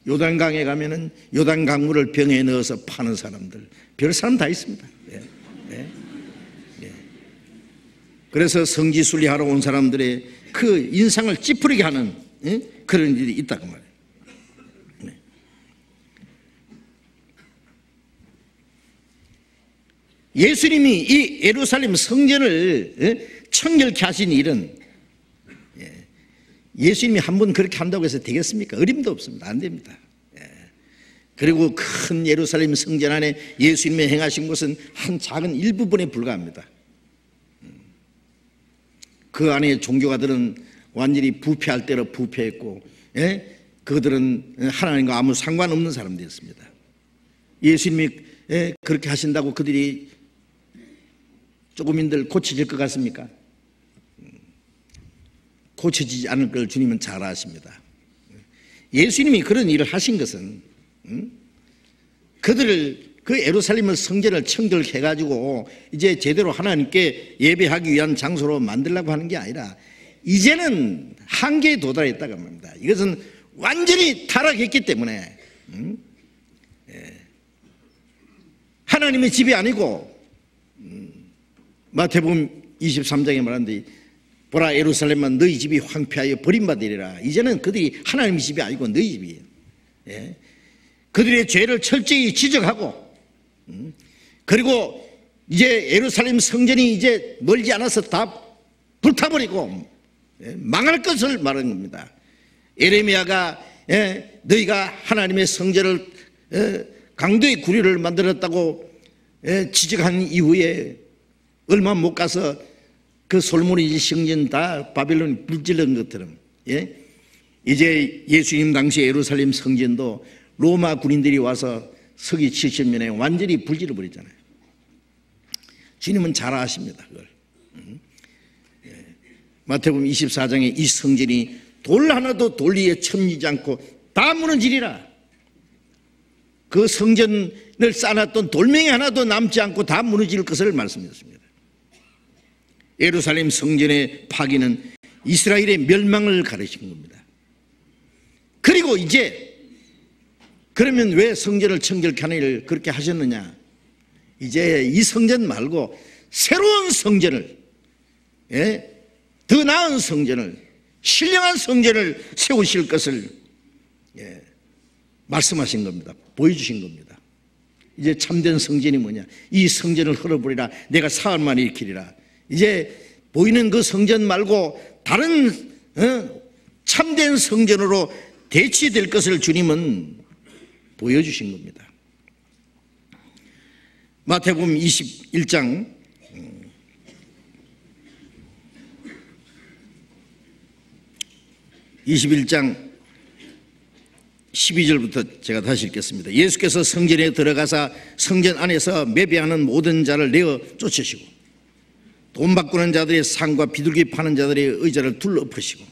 요단강에 가면은 요단강물을 병에 넣어서 파는 사람들, 별 사람 다 있습니다. 그래서 성지순례하러 온 사람들의 그 인상을 찌푸리게 하는 그런 일이 있다고 말이에요. 예수님이 이 예루살렘 성전을 청결케 하신 일은 예수님이 한 번 그렇게 한다고 해서 되겠습니까? 어림도 없습니다. 안 됩니다. 그리고 큰 예루살렘 성전 안에 예수님이 행하신 것은 한 작은 일부분에 불과합니다. 그 안에 종교가들은 완전히 부패할 대로 부패했고, 그들은 하나님과 아무 상관없는 사람들이었습니다. 예수님이 그렇게 하신다고 그들이 조금인들 고쳐질 것 같습니까? 고쳐지지 않을 걸 주님은 잘 아십니다. 예수님이 그런 일을 하신 것은 그들을 그 예루살렘 성전을 청결케 해가지고 이제 제대로 하나님께 예배하기 위한 장소로 만들려고 하는 게 아니라 이제는 한계에 도달했다고 합니다. 이것은 완전히 타락했기 때문에 하나님의 집이 아니고 마태복음 23장에 말하는데 보라 예루살렘만 너희 집이 황폐하여 버림받으리라. 이제는 그들이 하나님의 집이 아니고 너희 집이에요. 그들의 죄를 철저히 지적하고 그리고 이제 예루살렘 성전이 이제 멀지 않아서 다 불타버리고 망할 것을 말하는 겁니다. 에레미야가 너희가 하나님의 성전을 강도의 구리를 만들었다고 지적한 이후에 얼마 못 가서 그 솔로몬의 성전 다 바빌론이 불질른 것처럼 이제 예수님 당시 예루살렘 성전도 로마 군인들이 와서 서기 70년에 완전히 불질러 버렸잖아요. 주님은 잘 아십니다. 그걸. 마태복음 24장에 이 성전이 돌 하나도 돌 위에 첨리지 않고 다 무너지리라. 그 성전을 쌓아놨던 돌멩이 하나도 남지 않고 다 무너질 것을 말씀하셨습니다. 예루살렘 성전의 파기는 이스라엘의 멸망을 가르친 겁니다. 그리고 이제 그러면 왜 성전을 청결케 하는 일을 그렇게 하셨느냐? 이제 이 성전 말고 새로운 성전을, 더 나은 성전을, 신령한 성전을 세우실 것을 말씀하신 겁니다. 보여주신 겁니다. 이제 참된 성전이 뭐냐? 이 성전을 헐어버리라. 내가 사흘 만에 일으키리라. 이제 보이는 그 성전 말고 다른 참된 성전으로 대치될 것을 주님은 보여주신 겁니다. 마태복음 21장 12절부터 제가 다시 읽겠습니다. 예수께서 성전에 들어가사 성전 안에서 매배하는 모든 자를 내어 쫓으시고 돈 바꾸는 자들의 상과 비둘기 파는 자들의 의자를 둘러엎으시고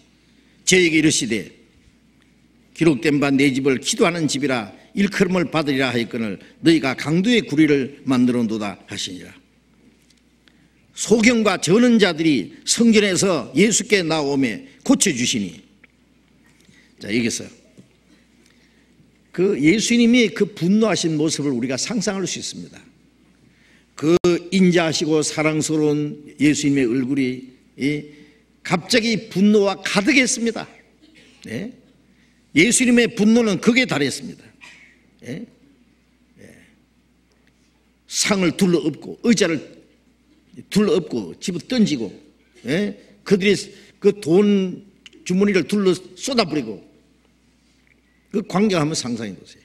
저에게 이르시되 기록된 바 내 집을 기도하는 집이라 일컬음을 받으리라 하였거늘 너희가 강도의 구리를 만들어 놓다 하시니라. 소경과 저는 자들이 성전에서 예수께 나오며 고쳐주시니, 자 여기서 그 예수님이 그 분노하신 모습을 우리가 상상할 수 있습니다. 그 인자하시고 사랑스러운 예수님의 얼굴이 갑자기 분노와 가득했습니다. 예수님의 분노는 극에 달했습니다. 상을 둘러엎고 의자를 둘러엎고 집어 던지고 그들이 그 돈 주머니를 둘러 쏟아버리고 그 광경 한번 상상해 보세요.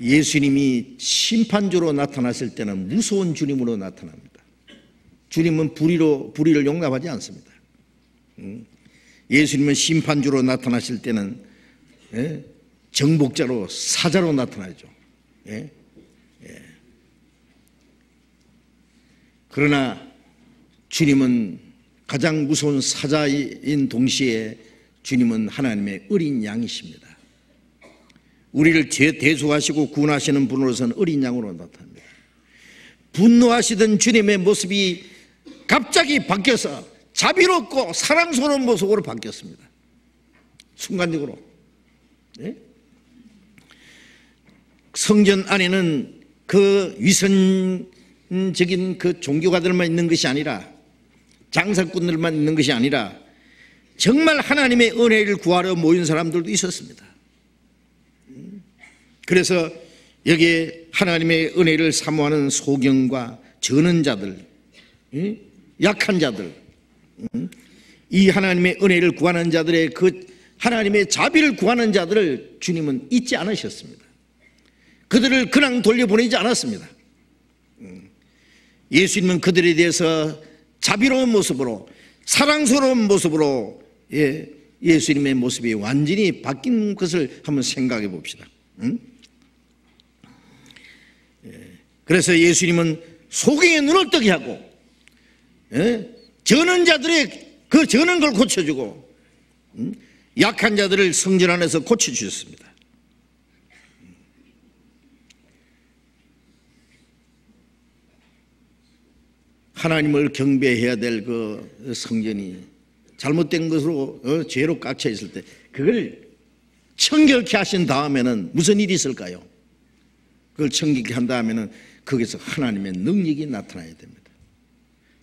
예수님이 심판주로 나타났을 때는 무서운 주님으로 나타납니다. 주님은 불의를 용납하지 않습니다. 예수님은 심판주로 나타나실 때는 정복자로 사자로 나타나죠. 그러나 주님은 가장 무서운 사자인 동시에 주님은 하나님의 어린 양이십니다. 우리를 대속하시고 구원하시는 분으로서는 어린 양으로 나타납니다. 분노하시던 주님의 모습이 갑자기 바뀌어서 자비롭고 사랑스러운 모습으로 바뀌었습니다. 순간적으로. 성전 안에는 그 위선적인 그 종교가들만 있는 것이 아니라, 장사꾼들만 있는 것이 아니라 정말 하나님의 은혜를 구하러 모인 사람들도 있었습니다. 그래서 여기에 하나님의 은혜를 사모하는 소경과 저는 자들, 약한 자들, 이 하나님의 은혜를 구하는 자들의 그 하나님의 자비를 구하는 자들을 주님은 잊지 않으셨습니다. 그들을 그냥 돌려보내지 않았습니다. 예수님은 그들에 대해서 자비로운 모습으로, 사랑스러운 모습으로 예수님의 모습이 완전히 바뀐 것을 한번 생각해 봅시다. 그래서 예수님은 소경의 눈을 뜨게 하고 저는 자들의 그 저는 걸 고쳐주고 약한 자들을 성전 안에서 고쳐주셨습니다. 하나님을 경배해야 될 그 성전이 잘못된 것으로 죄로 깎여 있을 때 그걸 청결케 하신 다음에는 무슨 일이 있을까요? 그걸 청결케 한 다음에는 거기서 하나님의 능력이 나타나야 됩니다.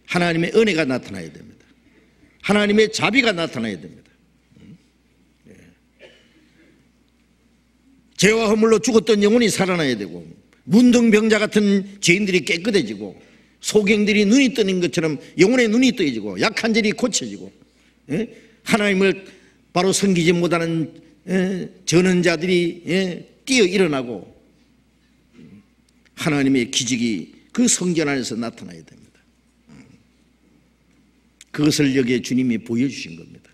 하나님의 은혜가 나타나야 됩니다. 하나님의 자비가 나타나야 됩니다. 죄와 허물로 죽었던 영혼이 살아나야 되고, 문둥병자 같은 죄인들이 깨끗해지고, 소경들이 눈이 뜨는 것처럼 영혼의 눈이 뜨여지고, 약한 자들이 고쳐지고, 하나님을 바로 섬기지 못하는 저는 자들이 뛰어 일어나고, 하나님의 기적이 그 성전 안에서 나타나야 됩니다. 그것을 여기에 주님이 보여주신 겁니다.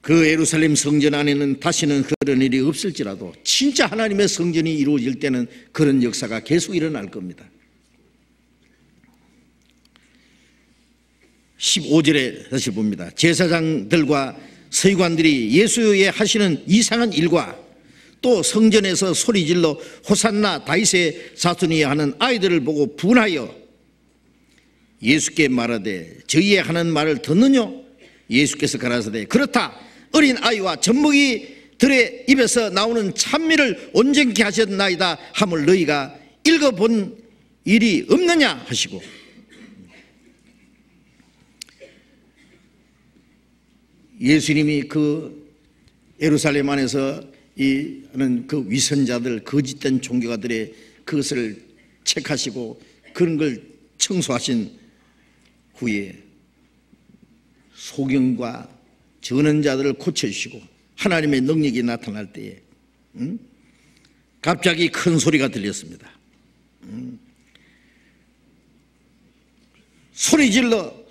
그 예루살렘 성전 안에는 다시는 그런 일이 없을지라도 진짜 하나님의 성전이 이루어질 때는 그런 역사가 계속 일어날 겁니다. 15절에 다시 봅니다. 제사장들과 서기관들이 예수의 하시는 이상한 일과 또 성전에서 소리질러 호산나 다윗의 자손이 하는 아이들을 보고 분하여 예수께 말하되 저희의 하는 말을 듣느뇨? 예수께서 가라사대 그렇다. 어린 아이와 젖먹이들의 입에서 나오는 찬미를 온전케 하셨나이다 함을 너희가 읽어본 일이 없느냐 하시고, 예수님이 그 예루살렘 안에서 하는 그 위선자들, 거짓된 종교가들의 그것을 책하시고 그런 걸 청소하신 후에 소경과 저는 자들을 고쳐주시고 하나님의 능력이 나타날 때에 갑자기 큰 소리가 들렸습니다. 소리질러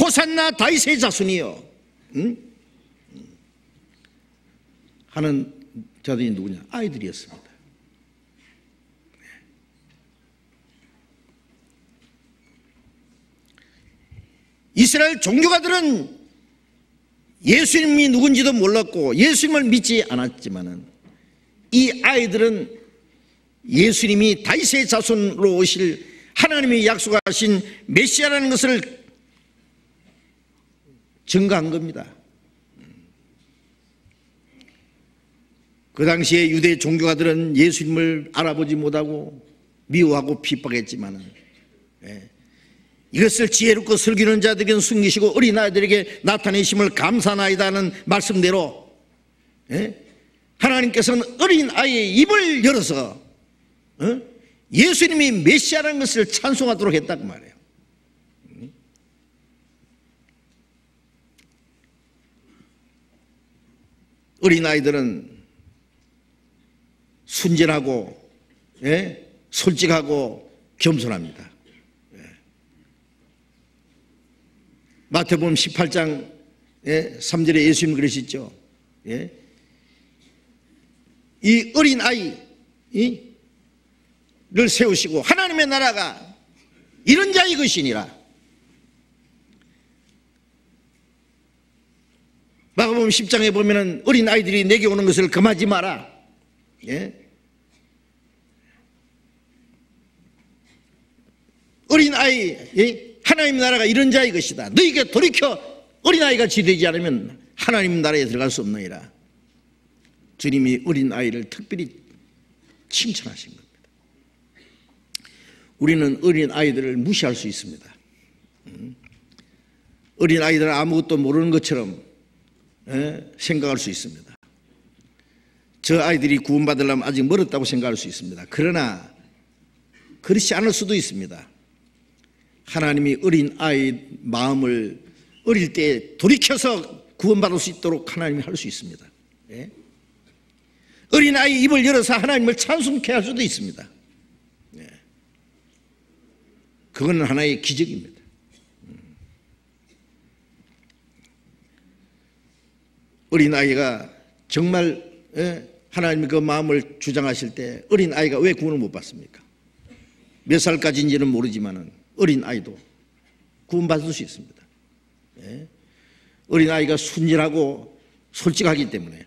호산나 다윗의 자손이여 하는 자들이 누구냐? 아이들이었습니다. 이스라엘 종교가들은 예수님이 누군지도 몰랐고 예수님을 믿지 않았지만은 이 아이들은 예수님이 다윗의 자손으로 오실 하나님이 약속하신 메시아라는 것을 증거한 겁니다. 그 당시에 유대 종교가들은 예수님을 알아보지 못하고 미워하고 핍박했지만은 이것을 지혜롭고 슬기는 자들에게는 숨기시고 어린아이들에게 나타내심을 감사나이다는 말씀대로 하나님께서는 어린아이의 입을 열어서 예수님이 메시아라는 것을 찬송하도록 했다고 말해요. 어린아이들은 순진하고 솔직하고 겸손합니다. 마태복음 18장 3절에 예수님 그러시죠. 이 어린 아이를 세우시고 하나님의 나라가 이런 자의 것이니라. 마가복음 10장에 보면은 어린 아이들이 내게 오는 것을 금하지 마라. 어린 아이, 하나님 나라가 이런 자의 것이다. 너희가 돌이켜 어린아이같이 되지 않으면 하나님 나라에 들어갈 수 없느니라. 주님이 어린아이를 특별히 칭찬하신 겁니다. 우리는 어린아이들을 무시할 수 있습니다. 어린아이들은 아무것도 모르는 것처럼 생각할 수 있습니다. 저 아이들이 구원받으려면 아직 멀었다고 생각할 수 있습니다. 그러나 그렇지 않을 수도 있습니다. 하나님이 어린아이 마음을 어릴 때 돌이켜서 구원받을 수 있도록 하나님이 할 수 있습니다. 어린아이 입을 열어서 하나님을 찬송케 할 수도 있습니다. 그건 하나의 기적입니다. 어린아이가 정말 하나님이 그 마음을 주장하실 때 어린아이가 왜 구원을 못 받습니까? 몇 살까지인지는 모르지만 어린아이도 구원받을 수 있습니다. 어린아이가 순진하고 솔직하기 때문에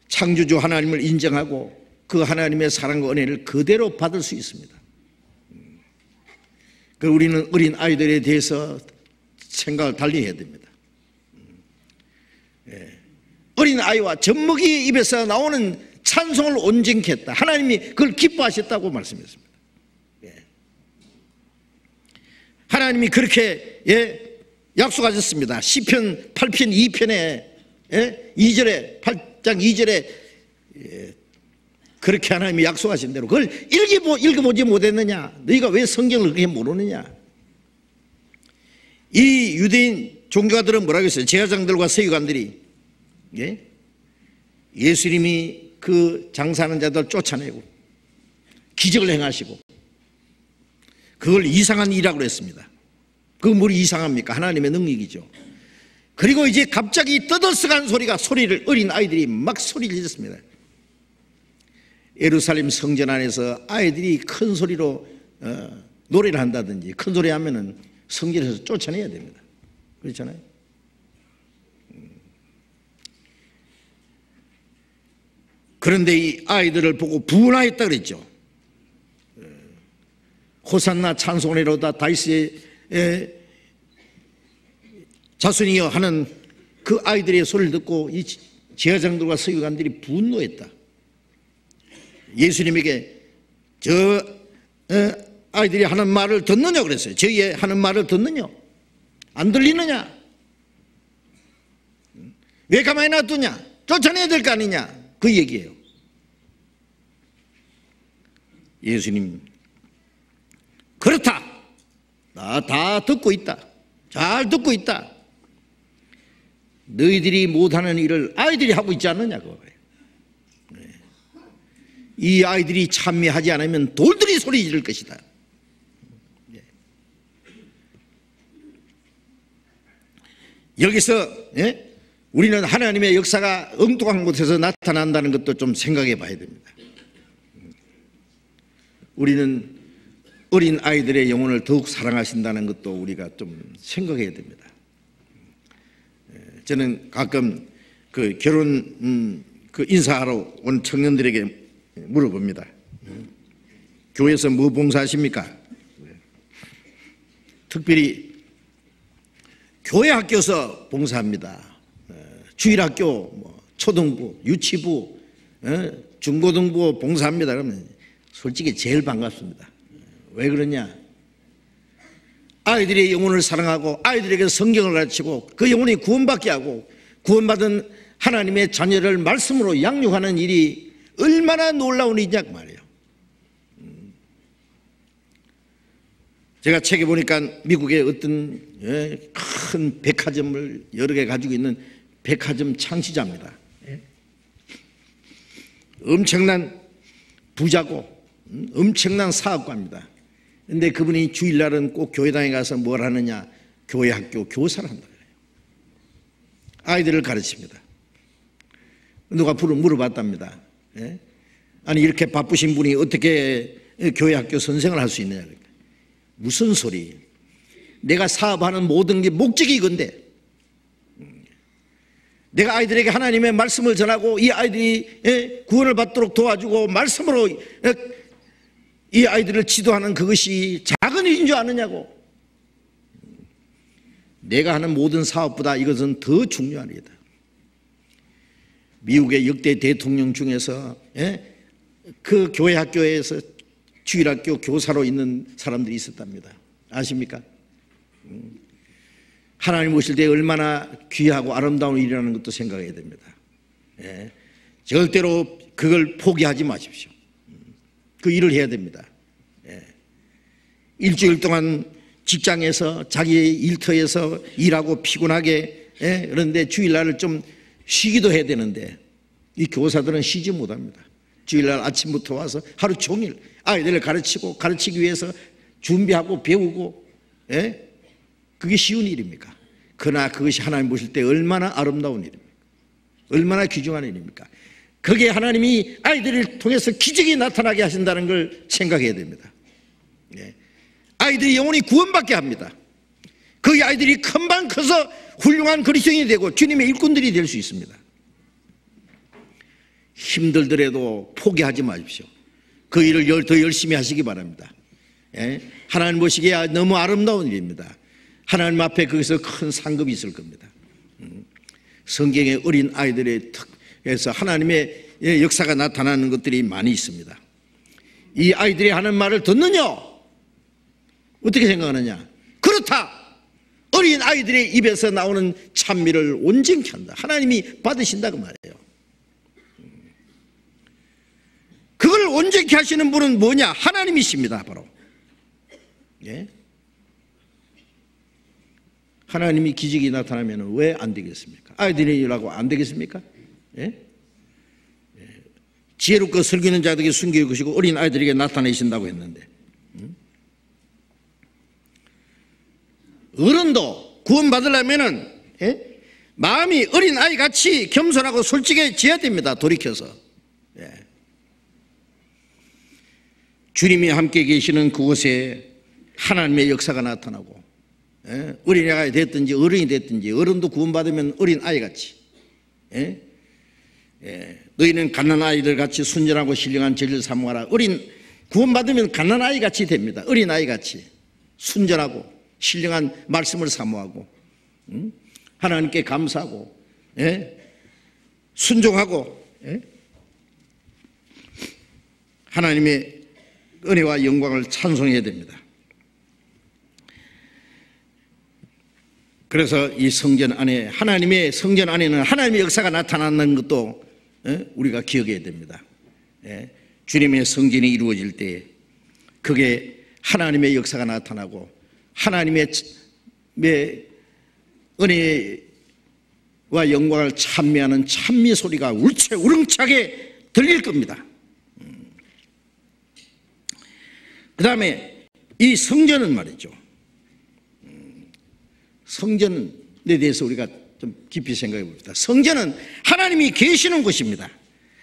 창조주 하나님을 인정하고 그 하나님의 사랑과 은혜를 그대로 받을 수 있습니다. 그래서 우리는 어린아이들에 대해서 생각을 달리 해야 됩니다. 어린아이와 젖먹이 입에서 나오는 찬송을 온전케 했다. 하나님이 그걸 기뻐하셨다고 말씀했습니다. 하나님이 그렇게 약속하셨습니다. 시편 8편 2편에 2절에 8장 2절에 그렇게 하나님이 약속하신 대로 그걸 읽어보지 못했느냐? 너희가 왜 성경을 그렇게 모르느냐? 이 유대인 종교가들은 뭐라고 했어요? 제사장들과 서기관들이 예수님이 그 장사하는 자들 쫓아내고 기적을 행하시고 그걸 이상한 일이라고 했습니다. 그건 뭘 이상합니까? 하나님의 능력이죠. 그리고 이제 갑자기 떠들썩한 소리를 어린 아이들이 막 소리를 지르습니다. 예루살렘 성전 안에서 아이들이 큰 소리로 노래를 한다든지 큰 소리 하면은 성전에서 쫓아내야 됩니다. 그렇잖아요. 그런데 이 아이들을 보고 분하였다 그랬죠. 호산나 찬송하리로다 다윗의 자손이여 하는 그 아이들의 소리를 듣고 이 제사장들과 서기관들이 분노했다. 예수님에게 저 아이들이 하는 말을 듣느냐 그랬어요. 저희의 하는 말을 듣느냐? 안 들리느냐? 왜 가만히 놔두냐? 쫓아내야 될 거 아니냐? 그 얘기예요. 예수님 그렇다. 나 다 듣고 있다. 잘 듣고 있다. 너희들이 못하는 일을 아이들이 하고 있지 않느냐고. 이 아이들이 참여하지 않으면 돌들이 소리 지를 것이다. 여기서 우리는 하나님의 역사가 엉뚱한 곳에서 나타난다는 것도 좀 생각해 봐야 됩니다. 우리는 어린 아이들의 영혼을 더욱 사랑하신다는 것도 우리가 좀 생각해야 됩니다. 저는 가끔 그 결혼 그 인사하러 온 청년들에게 물어봅니다. 교회에서 뭐 봉사하십니까? 특별히 교회 학교에서 봉사합니다. 주일학교, 초등부, 유치부, 중고등부 봉사합니다. 그러면 솔직히 제일 반갑습니다. 왜 그러냐? 아이들의 영혼을 사랑하고 아이들에게 성경을 가르치고 그 영혼이 구원받게 하고 구원받은 하나님의 자녀를 말씀으로 양육하는 일이 얼마나 놀라운 일이냐 그 말이에요. 제가 책에 보니까 미국의 어떤 큰 백화점을 여러 개 가지고 있는 백화점 창시자입니다. 엄청난 부자고 엄청난 사업가입니다. 근데 그분이 주일날은 꼭 교회당에 가서 뭘 하느냐? 교회 학교 교사를 한다 그래요. 아이들을 가르칩니다. 누가 물어봤답니다. 예? 아니 이렇게 바쁘신 분이 어떻게 교회 학교 선생을 할 수 있느냐? 무슨 소리? 내가 사업하는 모든 게 목적이 이건데, 내가 아이들에게 하나님의 말씀을 전하고 이 아이들이 구원을 받도록 도와주고 말씀으로 이 아이들을 지도하는 그것이 작은 일인 줄 아느냐고. 내가 하는 모든 사업보다 이것은 더 중요한 일이다. 미국의 역대 대통령 중에서 그 교회 학교에서 주일학교 교사로 있는 사람들이 있었답니다. 아십니까? 하나님 오실 때 얼마나 귀하고 아름다운 일이라는 것도 생각해야 됩니다. 절대로 그걸 포기하지 마십시오. 그 일을 해야 됩니다. 일주일 동안 직장에서 자기의 일터에서 일하고 피곤하게 그런데 주일날을 좀 쉬기도 해야 되는데 이 교사들은 쉬지 못합니다. 주일날 아침부터 와서 하루 종일 아이들을 가르치기 위해서 준비하고 배우고 그게 쉬운 일입니까? 그러나 그것이 하나님 보실 때 얼마나 아름다운 일입니까? 얼마나 귀중한 일입니까? 그게 하나님이 아이들을 통해서 기적이 나타나게 하신다는 걸 생각해야 됩니다. 아이들이 영원히 구원받게 합니다. 그 아이들이 금방 커서 훌륭한 그리스도인이 되고 주님의 일꾼들이 될 수 있습니다. 힘들더라도 포기하지 마십시오. 그 일을 더 열심히 하시기 바랍니다. 하나님 보시기에 너무 아름다운 일입니다. 하나님 앞에 거기서 큰 상급이 있을 겁니다. 성경의 어린 아이들의 특에서 하나님의 역사가 나타나는 것들이 많이 있습니다. 이 아이들이 하는 말을 듣느냐? 어떻게 생각하느냐? 그렇다! 어린 아이들의 입에서 나오는 찬미를 온전히 한다. 하나님이 받으신다 그 말이에요. 그걸 온전히 하시는 분은 뭐냐? 하나님이십니다. 바로 하나님이 기적이 나타나면 왜 안 되겠습니까? 아이들이 일하고 안 되겠습니까? 지혜롭고 설교하는 자들에게 숨길 것이고 어린 아이들에게 나타내신다고 했는데 어른도 구원받으려면은 마음이 어린 아이같이 겸손하고 솔직해져야 됩니다. 돌이켜서 주님이 함께 계시는 그곳에 하나님의 역사가 나타나고 어린아이가 됐든지 어른이 됐든지 어른도 구원받으면 어린 아이같이 너희는 갓난아이들 같이 순전하고 신령한 진리를 사모하라. 구원받으면 갓난아이같이 됩니다. 어린아이같이 순전하고 신령한 말씀을 사모하고 하나님께 감사하고 순종하고 하나님의 은혜와 영광을 찬송해야 됩니다. 그래서 이 성전 안에 하나님의 성전 안에는 하나님의 역사가 나타나는 것도 우리가 기억해야 됩니다. 주님의 성전이 이루어질 때 그게 하나님의 역사가 나타나고 하나님의 은혜와 영광을 찬미하는 찬미 소리가 우렁차게 들릴 겁니다. 그 다음에 이 성전은 말이죠. 성전에 대해서 우리가 좀 깊이 생각해 봅시다. 성전은 하나님이 계시는 곳입니다.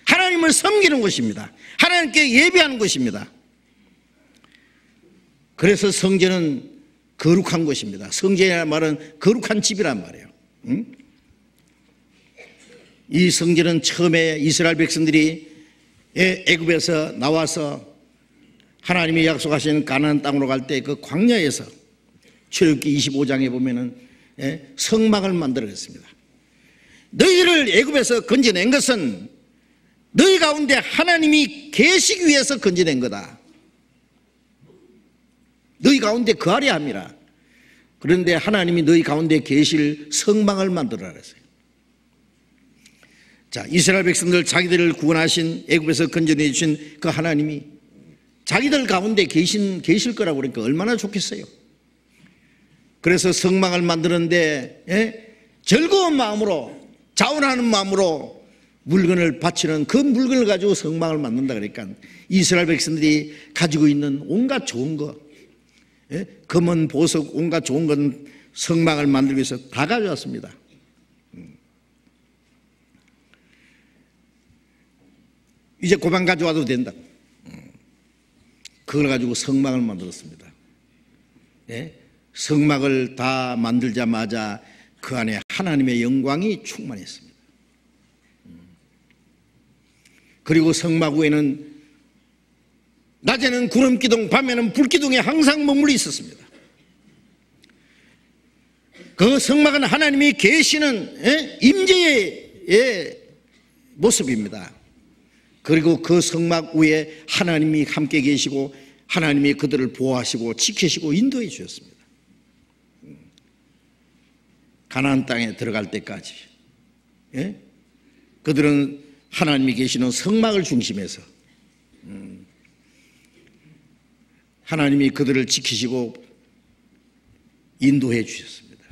하나님을 섬기는 곳입니다. 하나님께 예배하는 곳입니다. 그래서 성전은 거룩한 곳입니다. 성전이라는 말은 거룩한 집이란 말이에요. 이 성전은 처음에 이스라엘 백성들이 애굽에서 나와서 하나님이 약속하신 가나안 땅으로 갈 때 그 광야에서 출애굽기 25장에 보면은 성막을 만들어냈습니다. 너희를 애굽에서 건져낸 것은 너희 가운데 하나님이 계시기 위해서 건져낸 거다. 너희 가운데 거하려 함이라. 그런데 하나님이 너희 가운데 계실 성막을 만들어라 그랬어요. 자, 이스라엘 백성들 자기들을 구원하신 애굽에서 건져내 주신 그 하나님이 자기들 가운데 계실 거라고 그러니까 얼마나 좋겠어요. 그래서 성막을 만드는데 즐거운 마음으로 자원하는 마음으로 물건을 바치는 그 물건을 가지고 성막을 만든다 그러니까 이스라엘 백성들이 가지고 있는 온갖 좋은 거 금은 보석 온갖 좋은 건 성막을 만들기 위해서 다 가져왔습니다. 이제 그만 가져와도 된다. 그걸 가지고 성막을 만들었습니다. 성막을 다 만들자마자 그 안에 하나님의 영광이 충만했습니다. 그리고 성막 위에는 낮에는 구름기둥, 밤에는 불기둥에 항상 머물러 있었습니다. 그 성막은 하나님이 계시는 임재의 모습입니다. 그리고 그 성막 위에 하나님이 함께 계시고 하나님이 그들을 보호하시고 지키시고 인도해 주셨습니다. 가나안 땅에 들어갈 때까지 그들은 하나님이 계시는 성막을 중심해서 하나님이 그들을 지키시고 인도해 주셨습니다.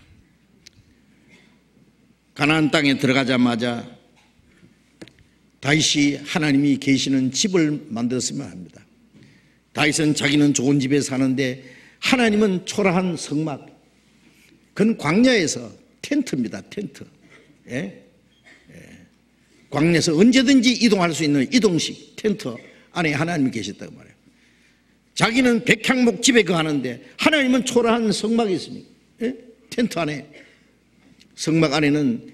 가나안 땅에 들어가자마자 다윗이 하나님이 계시는 집을 만들었으면 합니다. 다윗은 자기는 좋은 집에 사는데 하나님은 초라한 성막, 그건 광야에서 텐트입니다. 텐트. 광야에서 언제든지 이동할 수 있는 이동식 텐트 안에 하나님이 계셨다고 말해요. 자기는 백향목 집에 거하는데 하나님은 초라한 성막이 있습니다. 텐트 안에. 성막 안에는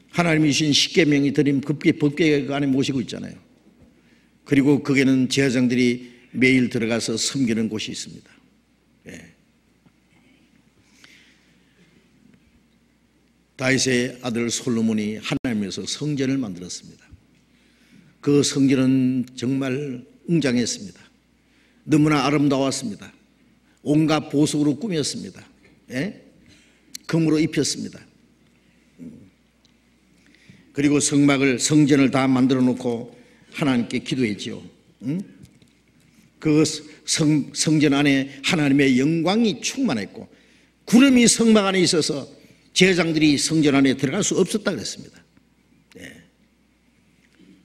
하나님이 주신 십계명이 드린 법궤가 안에 모시고 있잖아요. 그리고 거기는 제사장들이 매일 들어가서 섬기는 곳이 있습니다. 다윗의 아들 솔로몬이 하나님께서 성전을 만들었습니다. 그 성전은 정말 웅장했습니다. 너무나 아름다웠습니다. 온갖 보석으로 꾸몄습니다. 금으로 입혔습니다. 그리고 성전을 다 만들어 놓고 하나님께 기도했지요. 그 성전 안에 하나님의 영광이 충만했고 구름이 성막 안에 있어서 제사장들이 성전 안에 들어갈 수 없었다 그랬습니다.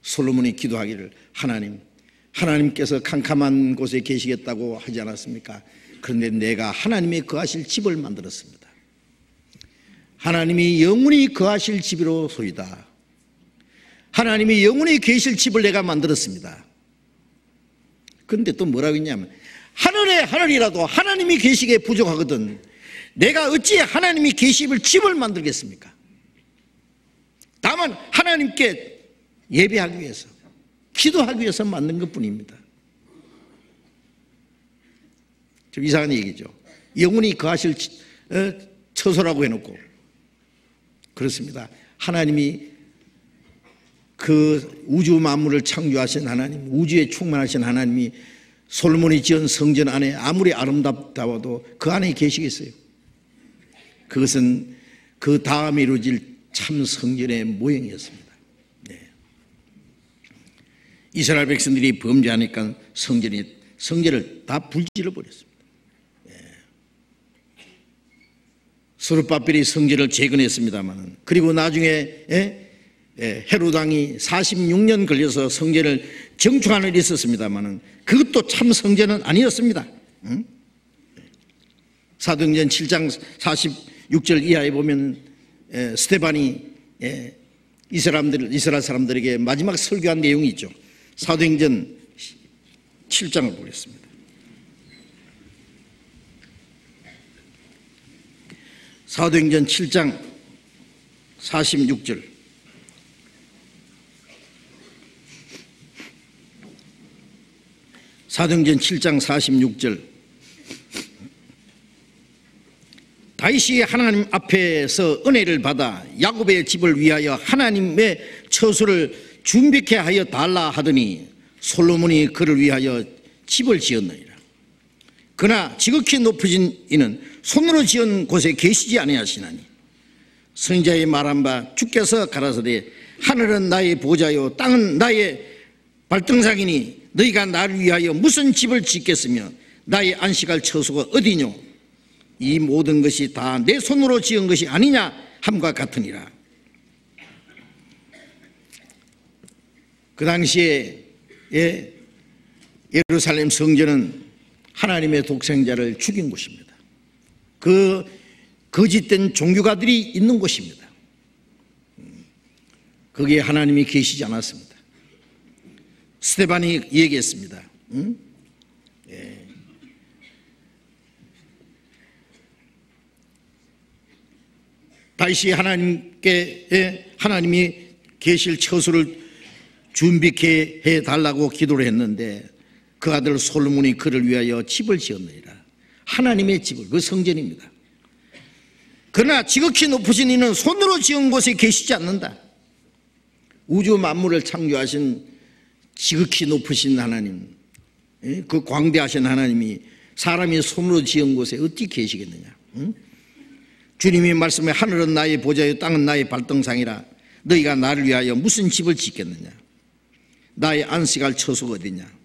솔로몬이 기도하기를 하나님께서 캄캄한 곳에 계시겠다고 하지 않았습니까? 그런데 내가 하나님의 거하실 집을 만들었습니다. 하나님이 영원히 거하실 집이로 소이다. 하나님이 영원히 계실 집을 내가 만들었습니다. 그런데 또 뭐라고 했냐면 하늘에 하늘이라도 하나님이 계시기에 부족하거든 내가 어찌 하나님이 계실 집을 만들겠습니까? 다만 하나님께 예배하기 위해서 기도하기 위해서 만든 것뿐입니다. 좀 이상한 얘기죠. 영원히 거하실 처소라고 해놓고 그렇습니다. 하나님이 그 우주 만물을 창조하신 하나님, 우주에 충만하신 하나님이 솔로몬이 지은 성전 안에 아무리 아름답다워도 그 안에 계시겠어요? 그것은 그 다음에 이루어질 참 성전의 모형이었습니다. 이스라엘 백성들이 범죄하니까 성전을 다 불질러 버렸습니다. 스룹바벨이 성전을 재건했습니다만 그리고 나중에 헤롯 왕이 46년 걸려서 성전을 정충하는 일이 있었습니다만 그것도 참 성전은 아니었습니다. 사도행전 7장 46절 이하에 보면 스데반이 이스라엘 사람들에게 마지막 설교한 내용이 있죠. 사도행전 7장을 보겠습니다. 사도행전 7장 46절. 사도행전 7장 46절. 다윗이 하나님 앞에서 은혜를 받아 야곱의 집을 위하여 하나님의 처소를 준비케 하여 달라 하더니 솔로몬이 그를 위하여 집을 지었느니라. 그러나 지극히 높으신 이는 손으로 지은 곳에 계시지 아니하시나니 선지자의 말한 바 주께서 가라사대 하늘은 나의 보좌요 땅은 나의 발등상이니 너희가 나를 위하여 무슨 집을 짓겠으며 나의 안식할 처소가 어디뇨? 이 모든 것이 다 내 손으로 지은 것이 아니냐 함과 같으니라. 그 당시에 예루살렘 성전은 하나님의 독생자를 죽인 곳입니다. 그 거짓된 종교가들이 있는 곳입니다. 거기에 하나님이 계시지 않았습니다. 스데반이 얘기했습니다. 다시 하나님이 계실 처소를 준비케 해달라고 기도를 했는데 그 아들 솔로몬이 그를 위하여 집을 지었느니라. 하나님의 집을, 그 성전입니다. 그러나 지극히 높으신 이는 손으로 지은 곳에 계시지 않는다. 우주 만물을 창조하신 지극히 높으신 하나님, 그 광대하신 하나님이 사람이 손으로 지은 곳에 어떻게 계시겠느냐. 주님이 말씀해 하늘은 나의 보좌요 땅은 나의 발등상이라. 너희가 나를 위하여 무슨 집을 짓겠느냐. 나의 안식할 처소가 어디냐.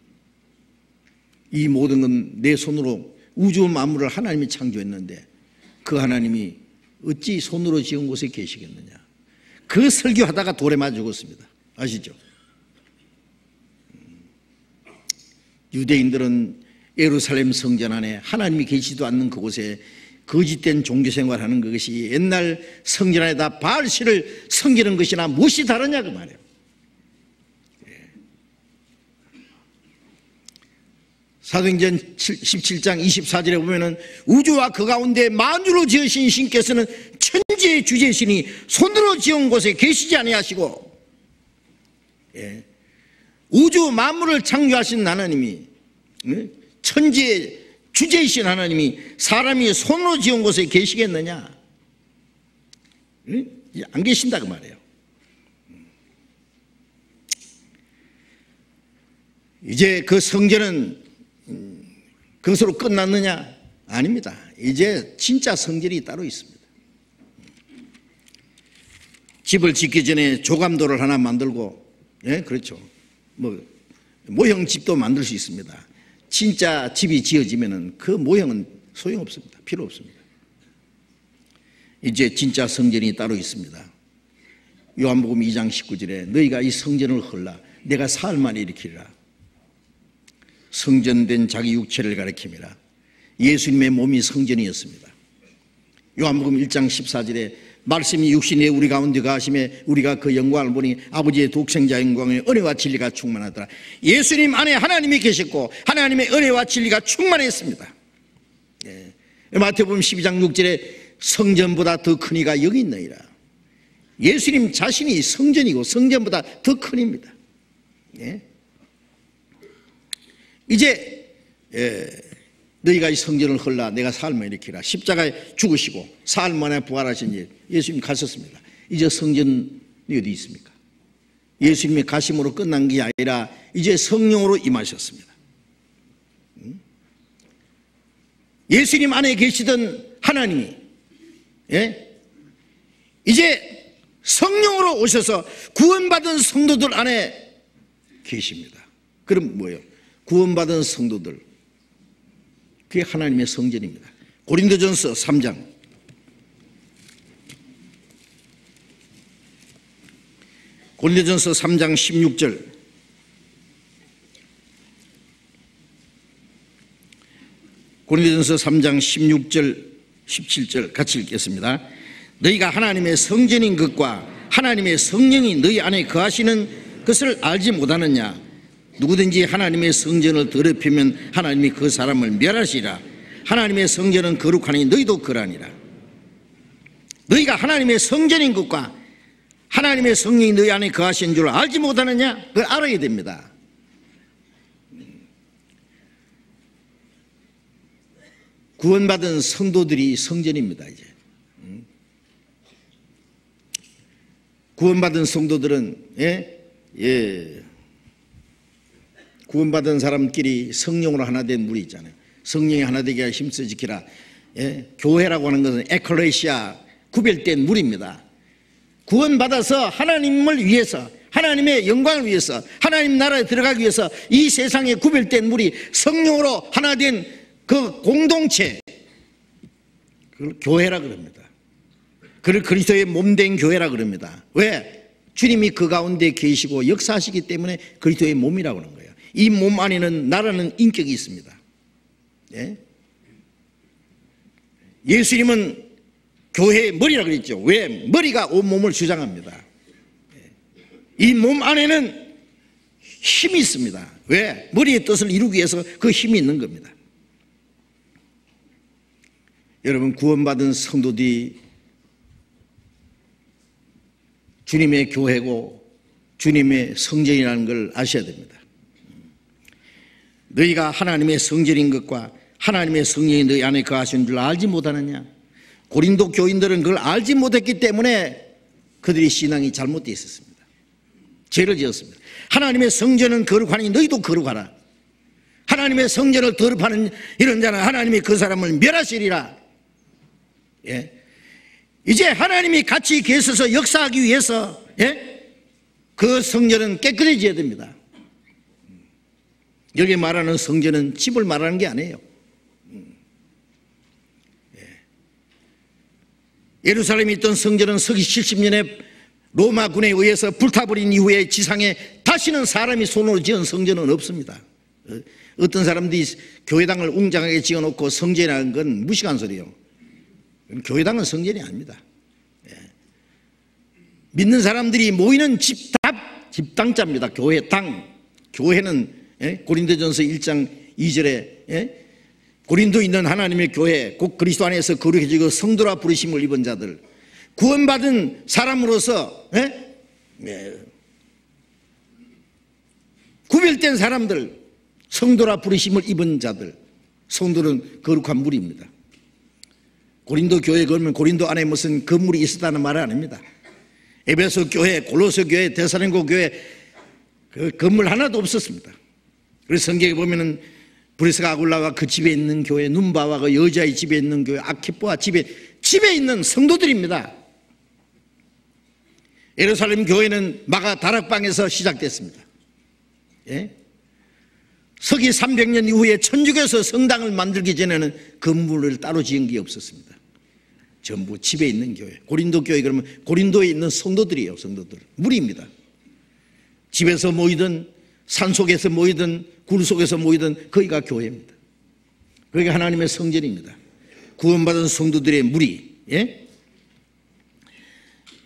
이 모든 건 내 손으로 우주 만물을 하나님이 창조했는데 그 하나님이 어찌 손으로 지은 곳에 계시겠느냐. 그 설교하다가 돌에 맞아 죽었습니다. 아시죠? 유대인들은 예루살렘 성전 안에 하나님이 계시지도 않는 그곳에 거짓된 종교생활하는 것이 옛날 성전 안에다 바알신을 섬기는 것이나 무엇이 다르냐 그 말이에요. 사도행전 17장 24절에 보면은 우주와 그 가운데 만주로 지으신 신께서는 천지의 주제시니 손으로 지은 곳에 계시지 아니하시고, 우주 만물을 창조하신 하나님이, 천지의 주제이신 하나님이 사람이 손으로 지은 곳에 계시겠느냐? 안 계신다 그 말이에요. 이제 그 성전은 그것으로 끝났느냐? 아닙니다. 이제 진짜 성전이 따로 있습니다. 집을 짓기 전에 조감도를 하나 만들고, 그렇죠. 모형 집도 만들 수 있습니다. 진짜 집이 지어지면은 그 모형은 소용없습니다. 필요 없습니다. 이제 진짜 성전이 따로 있습니다. 요한복음 2장 19절에 너희가 이 성전을 헐라 내가 사흘 만에 일으키리라. 성전된 자기 육체를 가리킴이라. 예수님의 몸이 성전이었습니다. 요한복음 1장 14절에 말씀이 육신에 우리 가운데 가심에 우리가 그 영광을 보니 아버지의 독생자 영광의 은혜와 진리가 충만하더라. 예수님 안에 하나님이 계셨고 하나님의 은혜와 진리가 충만했습니다. 마태복음 12장 6절에 성전보다 더 큰 이가 여기 있느니라. 예수님 자신이 성전이고 성전보다 더 큰 입니다. 이제 너희가 이 성전을 헐라 내가 사흘 만에 일으키라. 십자가에 죽으시고 사흘 만에 부활하신 일 예수님 가셨습니다. 이제 성전이 어디 있습니까? 예수님의 가심으로 끝난 게 아니라 이제 성령으로 임하셨습니다. 예수님 안에 계시던 하나님이 이제 성령으로 오셔서 구원받은 성도들 안에 계십니다. 그럼 뭐예요? 구원받은 성도들, 그게 하나님의 성전입니다. 고린도전서 3장 고린도전서 3장 16절 고린도전서 3장 16절 17절 같이 읽겠습니다. 너희가 하나님의 성전인 것과 하나님의 성령이 너희 안에 거하시는 것을 알지 못하느냐. 누구든지 하나님의 성전을 더럽히면 하나님이 그 사람을 멸하시리라. 하나님의 성전은 거룩하니 너희도 그러하니라. 너희가 하나님의 성전인 것과 하나님의 성령이 너희 안에 거하신 줄 알지 못하느냐? 그걸 알아야 됩니다. 구원받은 성도들이 성전입니다. 이제 구원받은 성도들은 구원받은 사람끼리 성령으로 하나 된 물이 있잖아요. 성령이 하나 되게 하여 힘써 지키라. 교회라고 하는 것은 에클레시아, 구별된 물입니다. 구원받아서 하나님을 위해서, 하나님의 영광을 위해서, 하나님 나라에 들어가기 위해서 이 세상에 구별된 물이 성령으로 하나 된 그 공동체, 그걸 교회라 그럽니다. 그걸 그리스도의 몸된 교회라 그럽니다. 왜? 주님이 그 가운데 계시고 역사하시기 때문에 그리스도의 몸이라고 하는 거예요. 이 몸 안에는 나라는 인격이 있습니다. 예? 예수님은 교회의 머리라 그랬죠. 왜? 머리가 온몸을 주장합니다. 이 몸 안에는 힘이 있습니다. 왜? 머리의 뜻을 이루기 위해서 그 힘이 있는 겁니다. 여러분, 구원받은 성도들이 주님의 교회고 주님의 성전이라는 걸 아셔야 됩니다. 너희가 하나님의 성전인 것과 하나님의 성령이 너희 안에 거하시는 줄 알지 못하느냐? 고린도 교인들은 그걸 알지 못했기 때문에 그들이 신앙이 잘못되어 있었습니다. 죄를 지었습니다. 하나님의 성전은 거룩하니 너희도 거룩하라. 하나님의 성전을 더럽하는 이런 자는 하나님이 그 사람을 멸하시리라. 예? 이제 하나님이 같이 계셔서 역사하기 위해서, 예? 그 성전은 깨끗해져야 됩니다. 여기 말하는 성전은 집을 말하는 게 아니에요. 예루살렘에 있던 성전은 서기 70년에 로마군에 의해서 불타버린 이후에 지상에 다시는 사람이 손으로 지은 성전은 없습니다. 어떤 사람들이 교회당을 웅장하게 지어놓고 성전이라는 건 무식한 소리예요. 교회당은 성전이 아닙니다. 믿는 사람들이 모이는 집당자입니다. 교회당. 교회는 고린도전서 1장 2절에 고린도에 있는 하나님의 교회, 곧 그리스도 안에서 거룩해지고 성도라 부르심을 입은 자들, 구원받은 사람으로서 구별된 사람들, 성도라 부르심을 입은 자들. 성도는 거룩한 무리입니다. 고린도 교회에 그러면 고린도 안에 무슨 건물이 있었다는 말은 아닙니다. 에베소 교회, 골로새 교회, 데살로니가 교회 그 건물 하나도 없었습니다. 그래서 성경에 보면은 브리스가 아굴라와 그 집에 있는 교회, 눈바와 그 여자의 집에 있는 교회, 아키포와 집에 있는 성도들입니다. 예루살렘 교회는 마가 다락방에서 시작됐습니다. 예? 서기 300년 이후에 천주교에서 성당을 만들기 전에는 건물을 따로 지은 게 없었습니다. 전부 집에 있는 교회. 고린도 교회 그러면 고린도에 있는 성도들이에요. 성도들. 무리입니다. 집에서 모이든 산속에서 모이든 굴 속에서 모이든 거기가 교회입니다. 거기가 하나님의 성전입니다. 구원받은 성도들의 무리. 예?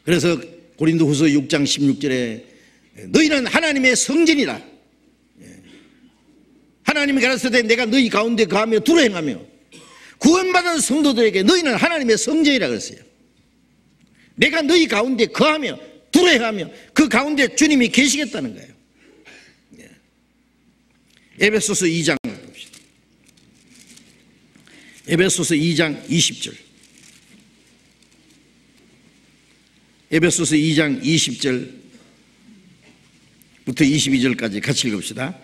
그래서 고린도후서 6장 16절에 너희는 하나님의 성전이라. 하나님이 가라사대 내가 너희 가운데 거하며 두루 행하며. 구원받은 성도들에게 너희는 하나님의 성전이라 그랬어요. 내가 너희 가운데 거하며 두루 행하며 그 가운데 주님이 계시겠다는 거예요. 에베소서 2장 봅시다. 에베소서 2장 20절. 에베소서 2장 20절부터 22절까지 같이 읽읍시다.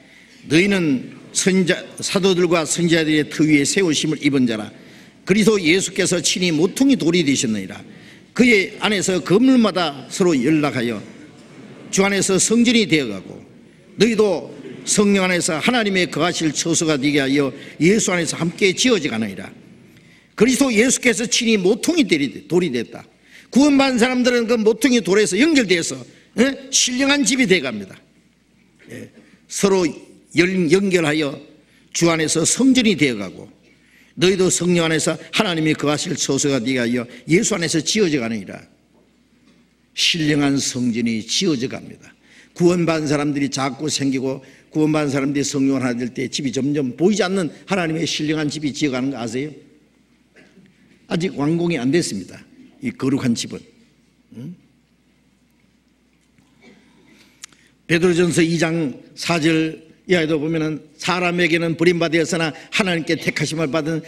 너희는 사도들과 선지자들의 터 위에 세우심을 입은 자라. 그리스도 예수께서 친히 모퉁이 돌이 되셨느니라. 그의 안에서 건물마다 서로 연락하여 주 안에서 성전이 되어가고 너희도 성령 안에서 하나님의 거하실 처소가 되게 하여 예수 안에서 함께 지어져 가느니라. 그리스도 예수께서 친히 모퉁이 돌이 됐다. 구원받은 사람들은 그 모퉁이 돌에서 연결돼서 신령한 집이 되어갑니다. 서로 연결하여 주 안에서 성전이 되어가고 너희도 성령 안에서 하나님이 거하실 처소가 되게 하여 예수 안에서 지어져 가느니라. 신령한 성전이 지어져 갑니다. 구원받은 사람들이 자꾸 생기고 구원받은 사람들이 성령을 하나 될 때 집이 점점 보이지 않는 하나님의 신령한 집이 지어가는 거 아세요? 아직 완공이 안 됐습니다. 이 거룩한 집은. 베드로전서 2장 4절 이하에도 보면은 사람에게는 버림받았으나 하나님께 택하심을 받은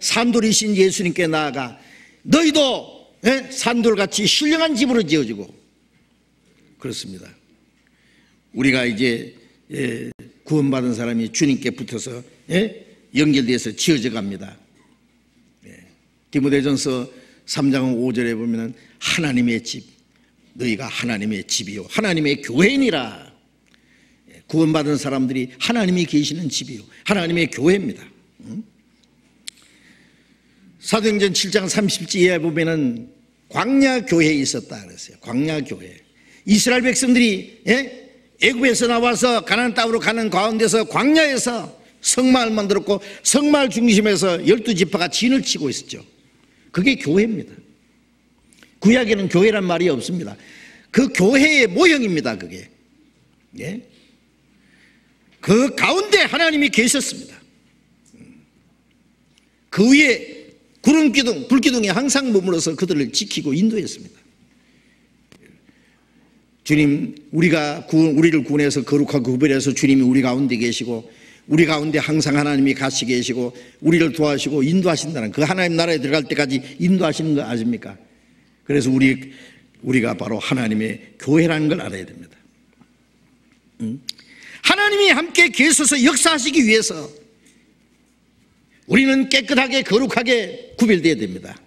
산돌이신 예수님께 나아가 너희도 산돌같이 신령한 집으로 지어지고 그렇습니다. 우리가 이제 구원받은 사람이 주님께 붙어서 연결돼서 지어져 갑니다. 디모데전서 3장 5절에 보면은 하나님의 집, 너희가 하나님의 집이요 하나님의 교회니라. 구원받은 사람들이 하나님이 계시는 집이요 하나님의 교회입니다. 사도행전 7장 30절에 보면은 광야 교회에 있었다 그랬어요. 광야 교회. 이스라엘 백성들이 애굽에서 나와서 가나안 땅으로 가는 가운데서 광야에서 성막을 만들었고 성막 중심에서 12지파가 진을 치고 있었죠. 그게 교회입니다. 구약에는 교회란 말이 없습니다. 그 교회의 모형입니다. 그게. 예? 그 가운데 하나님이 계셨습니다. 그 위에 구름기둥, 불기둥이 항상 머물러서 그들을 지키고 인도했습니다. 주님, 우리를 구원해서 거룩하고 구별해서 주님이 우리 가운데 계시고 우리 가운데 항상 하나님이 같이 계시고 우리를 도와주시고 인도하신다는 그 하나님 나라에 들어갈 때까지 인도하시는 거 아십니까? 그래서 우리가 바로 하나님의 교회라는 걸 알아야 됩니다. 하나님이 함께 계셔서 역사하시기 위해서 우리는 깨끗하게 거룩하게 구별되어야 됩니다.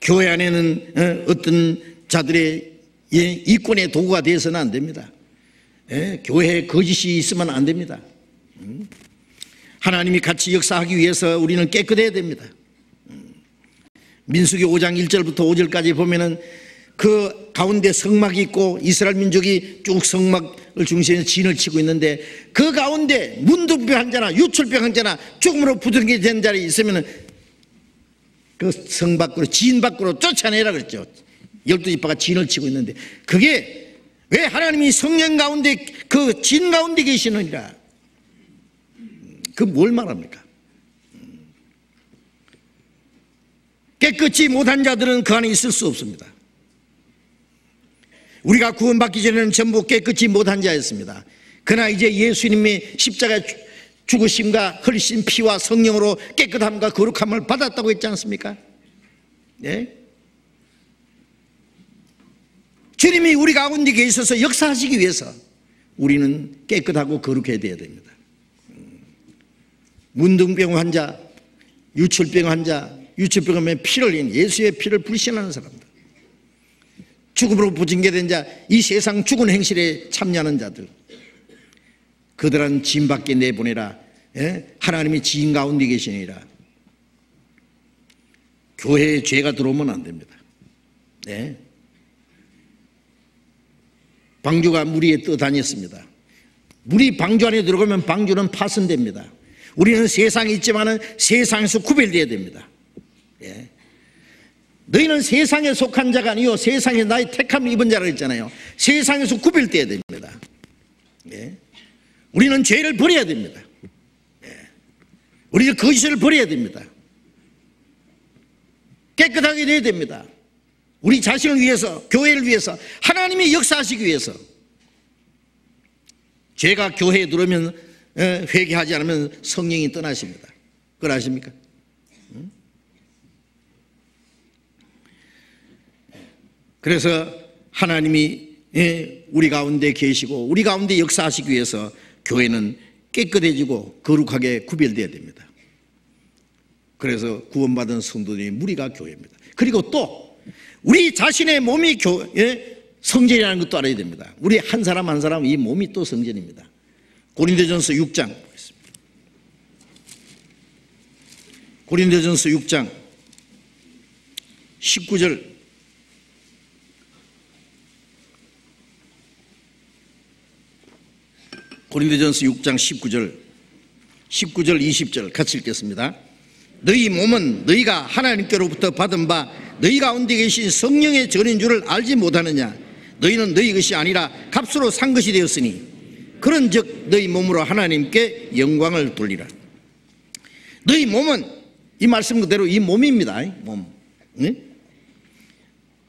교회 안에는 어떤 자들의 이권의 도구가 되어서는 안 됩니다. 교회에 거짓이 있으면 안 됩니다. 하나님이 같이 역사하기 위해서 우리는 깨끗해야 됩니다. 민수기 5장 1절부터 5절까지 보면은 그 가운데 성막이 있고 이스라엘 민족이 쭉 성막을 중심에 진을 치고 있는데 그 가운데 문둥병 환자나 유출병 환자나 죽음으로 부둥이 된 자리 있으면은 그 성 밖으로 진 밖으로 쫓아내라 그랬죠. 12지파가 진을 치고 있는데 그게 왜 하나님이 성령 가운데 그 진 가운데 계시느니라. 그 뭘 말합니까? 깨끗이 못한 자들은 그 안에 있을 수 없습니다. 우리가 구원받기 전에는 전부 깨끗이 못한 자였습니다. 그러나 이제 예수님의 십자가 죽으심과 흘리신 피와 성령으로 깨끗함과 거룩함을 받았다고 했지 않습니까? 네? 주님이 우리 가운데 계셔서 역사하시기 위해서 우리는 깨끗하고 거룩해야 됩니다. 문둥병 환자, 유출병 환자, 유출병에 피를 흘린 예수의 피를 불신하는 사람들, 죽음으로 부징계된 자, 이 세상 죽은 행실에 참여하는 자들, 그들은 진 밖에 내보내라. 하나님이 진 가운데 계시니라. 교회에 죄가 들어오면 안 됩니다. 네. 방주가 물 위에 떠다녔습니다. 물이 방주 안에 들어가면 방주는 파손됩니다. 우리는 세상에 있지만은 세상에서 구별되어야 됩니다. 예. 너희는 세상에 속한 자가 아니요 세상에 나의 택함을 입은 자라 했잖아요. 세상에서 구별되어야 됩니다. 예. 우리는 죄를 버려야 됩니다. 예. 우리는 거짓을 버려야 됩니다. 깨끗하게 돼야 됩니다. 우리 자신을 위해서, 교회를 위해서, 하나님이 역사하시기 위해서. 죄가 교회에 들어오면 회개하지 않으면 성령이 떠나십니다. 그걸 아십니까? 그래서 하나님이 우리 가운데 계시고 우리 가운데 역사하시기 위해서 교회는 깨끗해지고 거룩하게 구별되어야 됩니다. 그래서 구원받은 성도들의 무리가 교회입니다. 그리고 또 우리 자신의 몸이 성전이라는 것도 알아야 됩니다. 우리 한 사람 한 사람 이 몸이 또 성전입니다. 고린도전서 6장 보겠습니다. 고린도전서 6장 19절 고린도전서 6장 19절 20절 같이 읽겠습니다. 너희 몸은 너희가 하나님께로부터 받은 바 너희 가운데 계신 성령의 전인 줄을 알지 못하느냐. 너희는 너희 것이 아니라 값으로 산 것이 되었으니 그런즉 너희 몸으로 하나님께 영광을 돌리라. 너희 몸은 이 말씀 그대로 이 몸입니다. 몸. 네?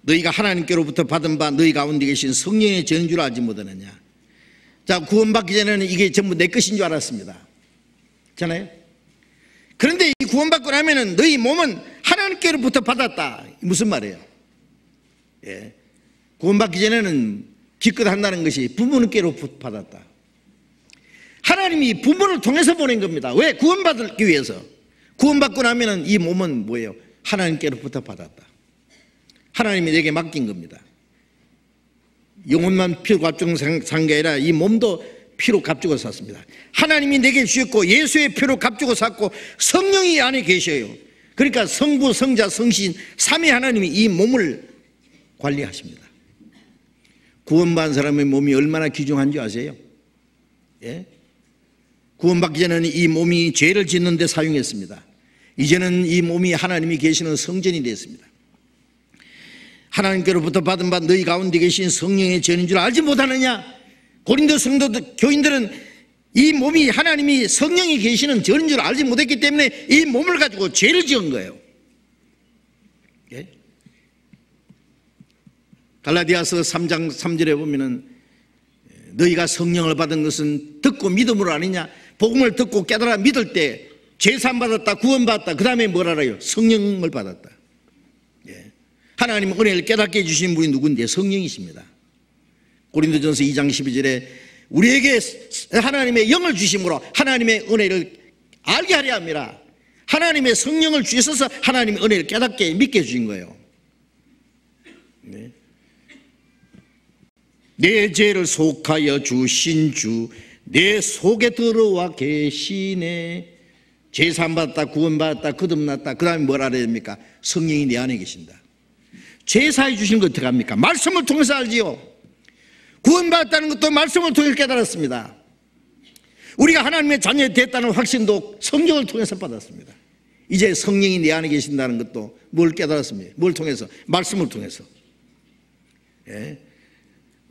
너희가 하나님께로부터 받은 바 너희 가운데 계신 성령의 전인 줄 알지 못하느냐. 자, 구원받기 전에는 이게 전부 내 것인 줄 알았습니다. 그렇잖아요? 그런데 이 구원받고 나면은 너희 몸은 하나님께로부터 받았다. 무슨 말이에요? 예. 구원받기 전에는 기껏 한다는 것이 부모님께로부터 받았다. 하나님이 부모를 통해서 보낸 겁니다. 왜? 구원받기 위해서. 구원받고 나면은 이 몸은 뭐예요? 하나님께로부터 받았다. 하나님이 내게 맡긴 겁니다. 영혼만 피로 값주고 산 게 아니라 이 몸도 피로 값주고 샀습니다. 하나님이 내게 주셨고 예수의 피로 값주고 샀고 성령이 안에 계셔요. 그러니까 성부, 성자, 성신 삼위 하나님이 이 몸을 관리하십니다. 구원받은 사람의 몸이 얼마나 귀중한 줄 아세요? 예? 구원받기 전에는 이 몸이 죄를 짓는 데 사용했습니다. 이제는 이 몸이 하나님이 계시는 성전이 됐습니다. 하나님께로부터 받은 바 너희 가운데 계신 성령의 전인 줄 알지 못하느냐? 고린도 성도 교인들은 이 몸이 하나님이 성령이 계시는 전인 줄 알지 못했기 때문에 이 몸을 가지고 죄를 지은 거예요. 예? 갈라디아서 3장 3절에 보면은 너희가 성령을 받은 것은 듣고 믿음으로 아니냐? 복음을 듣고 깨달아 믿을 때 죄산 받았다, 구원받았다. 그 다음에 뭘 알아요? 성령을 받았다. 예. 하나님 은혜를 깨닫게 해주신 분이 누군데? 성령이십니다. 고린도전서 2장 12절에 우리에게 하나님의 영을 주심으로 하나님의 은혜를 알게 하려 합니다. 하나님의 성령을 주셔서 하나님의 은혜를 깨닫게 믿게 해주신 거예요. 네. 내 죄를 속하여 주신 주 내 속에 들어와 계시네. 죄사함 받았다, 구원받았다, 거듭났다. 그 다음에 뭘 알아야 됩니까? 성령이 내 안에 계신다. 죄사해 주신 거 어떻게 합니까? 말씀을 통해서 알지요. 구원받았다는 것도 말씀을 통해서 깨달았습니다. 우리가 하나님의 자녀가 됐다는 확신도 성령을 통해서 받았습니다. 이제 성령이 내 안에 계신다는 것도 뭘 깨달았습니까? 뭘 통해서? 말씀을 통해서. 예?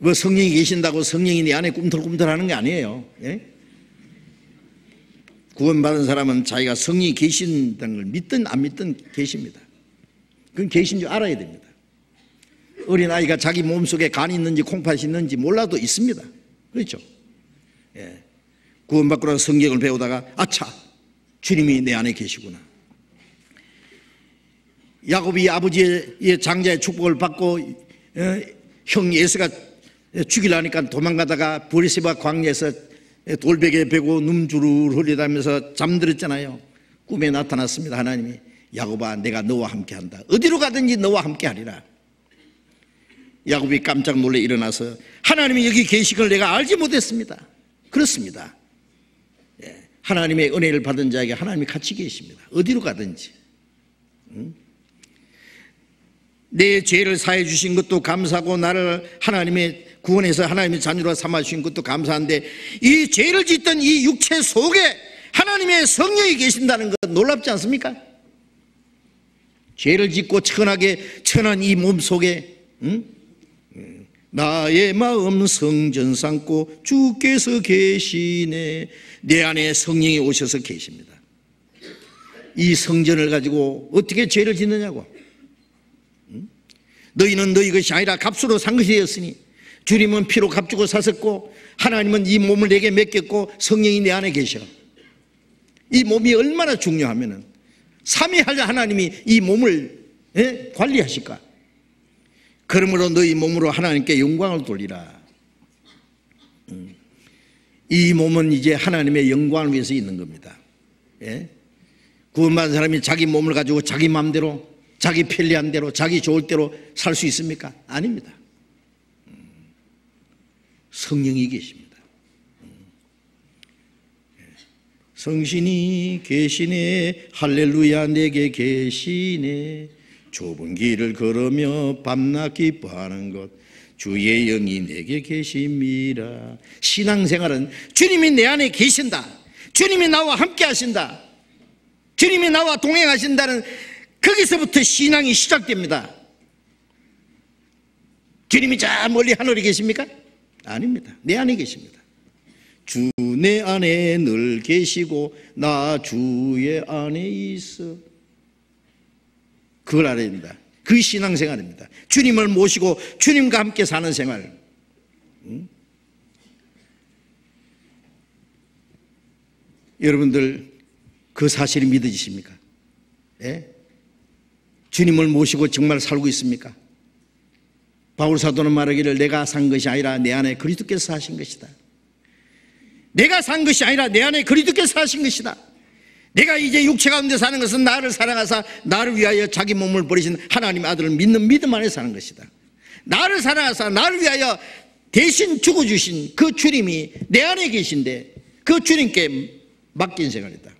뭐 성령이 계신다고 성령이 내 안에 꿈틀꿈틀하는 게 아니에요. 예? 구원받은 사람은 자기가 성령이 계신다는 걸 믿든 안 믿든 계십니다. 그건 계신 줄 알아야 됩니다. 어린아이가 자기 몸속에 간이 있는지 콩팥이 있는지 몰라도 있습니다. 그렇죠? 예. 구원받고 나서 성경을 배우다가 아차, 주님이 내 안에 계시구나. 야곱이 아버지의 장자의 축복을 받고 형 예수가 죽이려니까 도망가다가 브리스바 광야에서 돌베개 베고 눈주를 흘리다면서 잠들었잖아요. 꿈에 나타났습니다. 하나님이 야곱아 내가 너와 함께한다. 어디로 가든지 너와 함께하리라. 야곱이 깜짝 놀래 일어나서 하나님이 여기 계신 걸 내가 알지 못했습니다. 그렇습니다. 예. 하나님의 은혜를 받은 자에게 하나님이 같이 계십니다. 어디로 가든지. 내 죄를 사해 주신 것도 감사하고 나를 하나님의 구원해서 하나님의 자녀로 삼아 주신 것도 감사한데 이 죄를 짓던 이 육체 속에 하나님의 성령이 계신다는 것 놀랍지 않습니까? 죄를 짓고 천한 이 몸 속에 나의 마음 성전 삼고 주께서 계시네. 내 안에 성령이 오셔서 계십니다. 이 성전을 가지고 어떻게 죄를 짓느냐고. 너희는 너희 것이 아니라 값으로 산 것이 되었으니 주님은 피로 값주고 사셨고 하나님은 이 몸을 내게 맡겼고 성령이 내 안에 계셔. 이 몸이 얼마나 중요하면은 삼위할 하나님이 이 몸을 관리하실까. 그러므로 너희 몸으로 하나님께 영광을 돌리라. 이 몸은 이제 하나님의 영광을 위해서 있는 겁니다. 예? 구원받은 사람이 자기 몸을 가지고 자기 마음대로 자기 편리한 대로 자기 좋을 대로 살 수 있습니까? 아닙니다. 성령이 계십니다. 성신이 계시네. 할렐루야 내게 계시네. 좁은 길을 걸으며 밤낮 기뻐하는 것 주의 영이 내게 계십니다. 신앙생활은 주님이 내 안에 계신다. 주님이 나와 함께 하신다. 주님이 나와 동행하신다는 거기서부터 신앙이 시작됩니다. 주님이 저 멀리 하늘에 계십니까? 아닙니다. 내 안에 계십니다. 주 내 안에 늘 계시고 나 주의 안에 있어. 그걸 알아야 됩니다. 그 신앙생활입니다. 주님을 모시고 주님과 함께 사는 생활. 여러분들 그 사실이 믿어지십니까? 예? 주님을 모시고 정말 살고 있습니까? 바울 사도는 말하기를 내가 산 것이 아니라 내 안에 그리스도께서 사신 것이다. 내가 산 것이 아니라 내 안에 그리스도께서 사신 것이다. 내가 이제 육체 가운데 사는 것은 나를 사랑하사 나를 위하여 자기 몸을 버리신 하나님의 아들을 믿는 믿음 안에 사는 것이다. 나를 사랑하사 나를 위하여 대신 죽어주신 그 주님이 내 안에 계신데 그 주님께 맡긴 생활이다.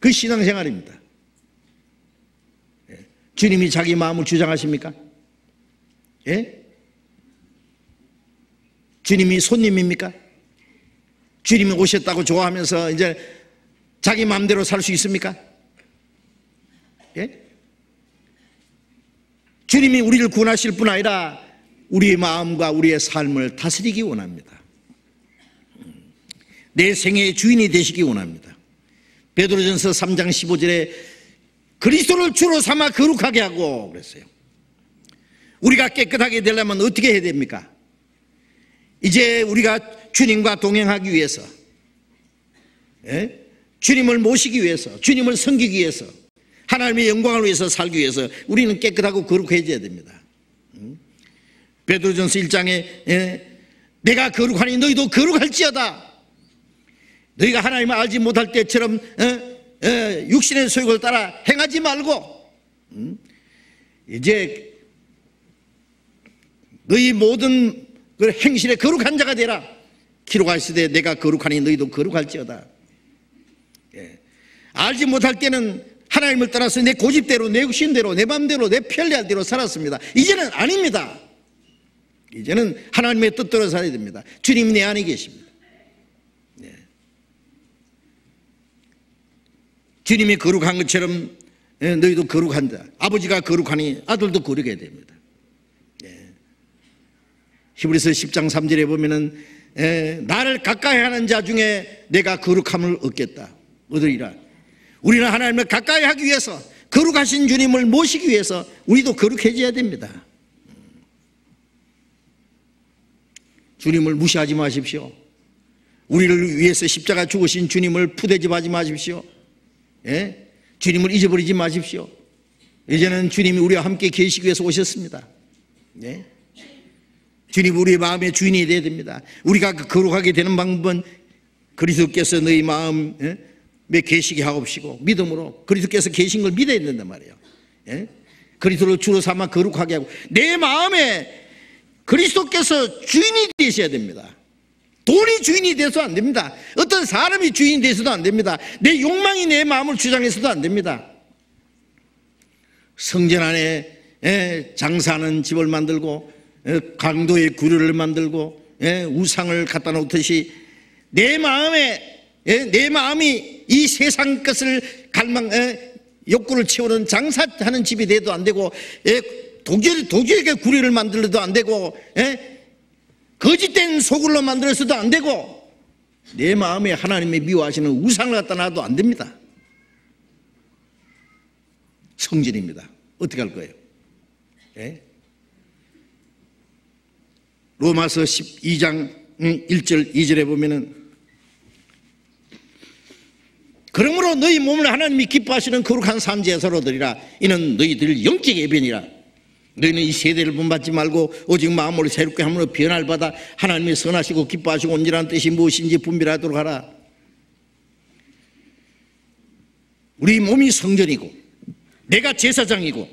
그 신앙생활입니다. 주님이 자기 마음을 주장하십니까? 예? 주님이 손님입니까? 주님이 오셨다고 좋아하면서 이제 자기 마음대로 살 수 있습니까? 예? 주님이 우리를 구원하실 뿐 아니라 우리의 마음과 우리의 삶을 다스리기 원합니다. 내 생애의 주인이 되시기 원합니다. 베드로전서 3장 15절에 그리스도를 주로 삼아 거룩하게 하고 그랬어요. 우리가 깨끗하게 되려면 어떻게 해야 됩니까? 이제 우리가 주님과 동행하기 위해서, 예? 주님을 모시기 위해서, 주님을 섬기기 위해서, 하나님의 영광을 위해서 살기 위해서 우리는 깨끗하고 거룩해져야 됩니다. 베드로전서 1장에 내가 거룩하니 너희도 거룩할지어다. 너희가 하나님을 알지 못할 때처럼 육신의 소욕을 따라 행하지 말고 이제 너희 모든 행실에 거룩한 자가 되라. 기록하시되 내가 거룩하니 너희도 거룩할지어다. 알지 못할 때는 하나님을 따라서 내 고집대로, 내 육신대로, 내 마음대로, 내 편리할 대로 살았습니다. 이제는 아닙니다. 이제는 하나님의 뜻대로 살아야 됩니다. 주님 내 안에 계십니다. 네. 주님이 거룩한 것처럼 너희도 거룩한다. 아버지가 거룩하니 아들도 거룩해야 됩니다. 네. 히브리서 10장 3절에 보면은 나를 가까이 하는 자 중에 내가 거룩함을 얻으리라. 우리는 하나님을 가까이 하기 위해서, 거룩하신 주님을 모시기 위해서 우리도 거룩해져야 됩니다. 주님을 무시하지 마십시오. 우리를 위해서 십자가 죽으신 주님을 푸대접하지 마십시오. 예? 주님을 잊어버리지 마십시오. 이제는 주님이 우리와 함께 계시기 위해서 오셨습니다. 예? 주님 우리의 마음의 주인이 되어야 됩니다. 우리가 거룩하게 되는 방법은 그리스도께서 너희 마음에 계시게 하옵시고 믿음으로 그리스도께서 계신 걸 믿어야 된단 말이에요. 예? 그리스도를 주로 삼아 거룩하게 하고 내 마음에 그리스도께서 주인이 되셔야 됩니다. 돈이 주인이 돼서 안 됩니다. 어떤 사람이 주인이 돼서도 안 됩니다. 내 욕망이 내 마음을 주장해서도 안 됩니다. 성전 안에 장사하는 집을 만들고 강도의 구류를 만들고 우상을 갖다 놓듯이 내 마음이 이 세상 것을 욕구를 채우는 장사하는 집이 돼도 안 되고 도저히 구리를 만들어도 안 되고 거짓된 소굴로 만들어서도 안 되고 내 마음에 하나님의 미워하시는 우상을 갖다 놔도 안 됩니다. 성전입니다. 어떻게 할 거예요? 로마서 12장 1절 2절에 보면은 그러므로 너희 몸을 하나님이 기뻐하시는 거룩한 산제사로 드리라. 이는 너희들 영적 예배니라. 너희는 이 세대를 본받지 말고 오직 마음으로 새롭게 함으로 변화를 받아 하나님의 선하시고 기뻐하시고 온전한 뜻이 무엇인지 분별하도록 하라. 우리 몸이 성전이고 내가 제사장이고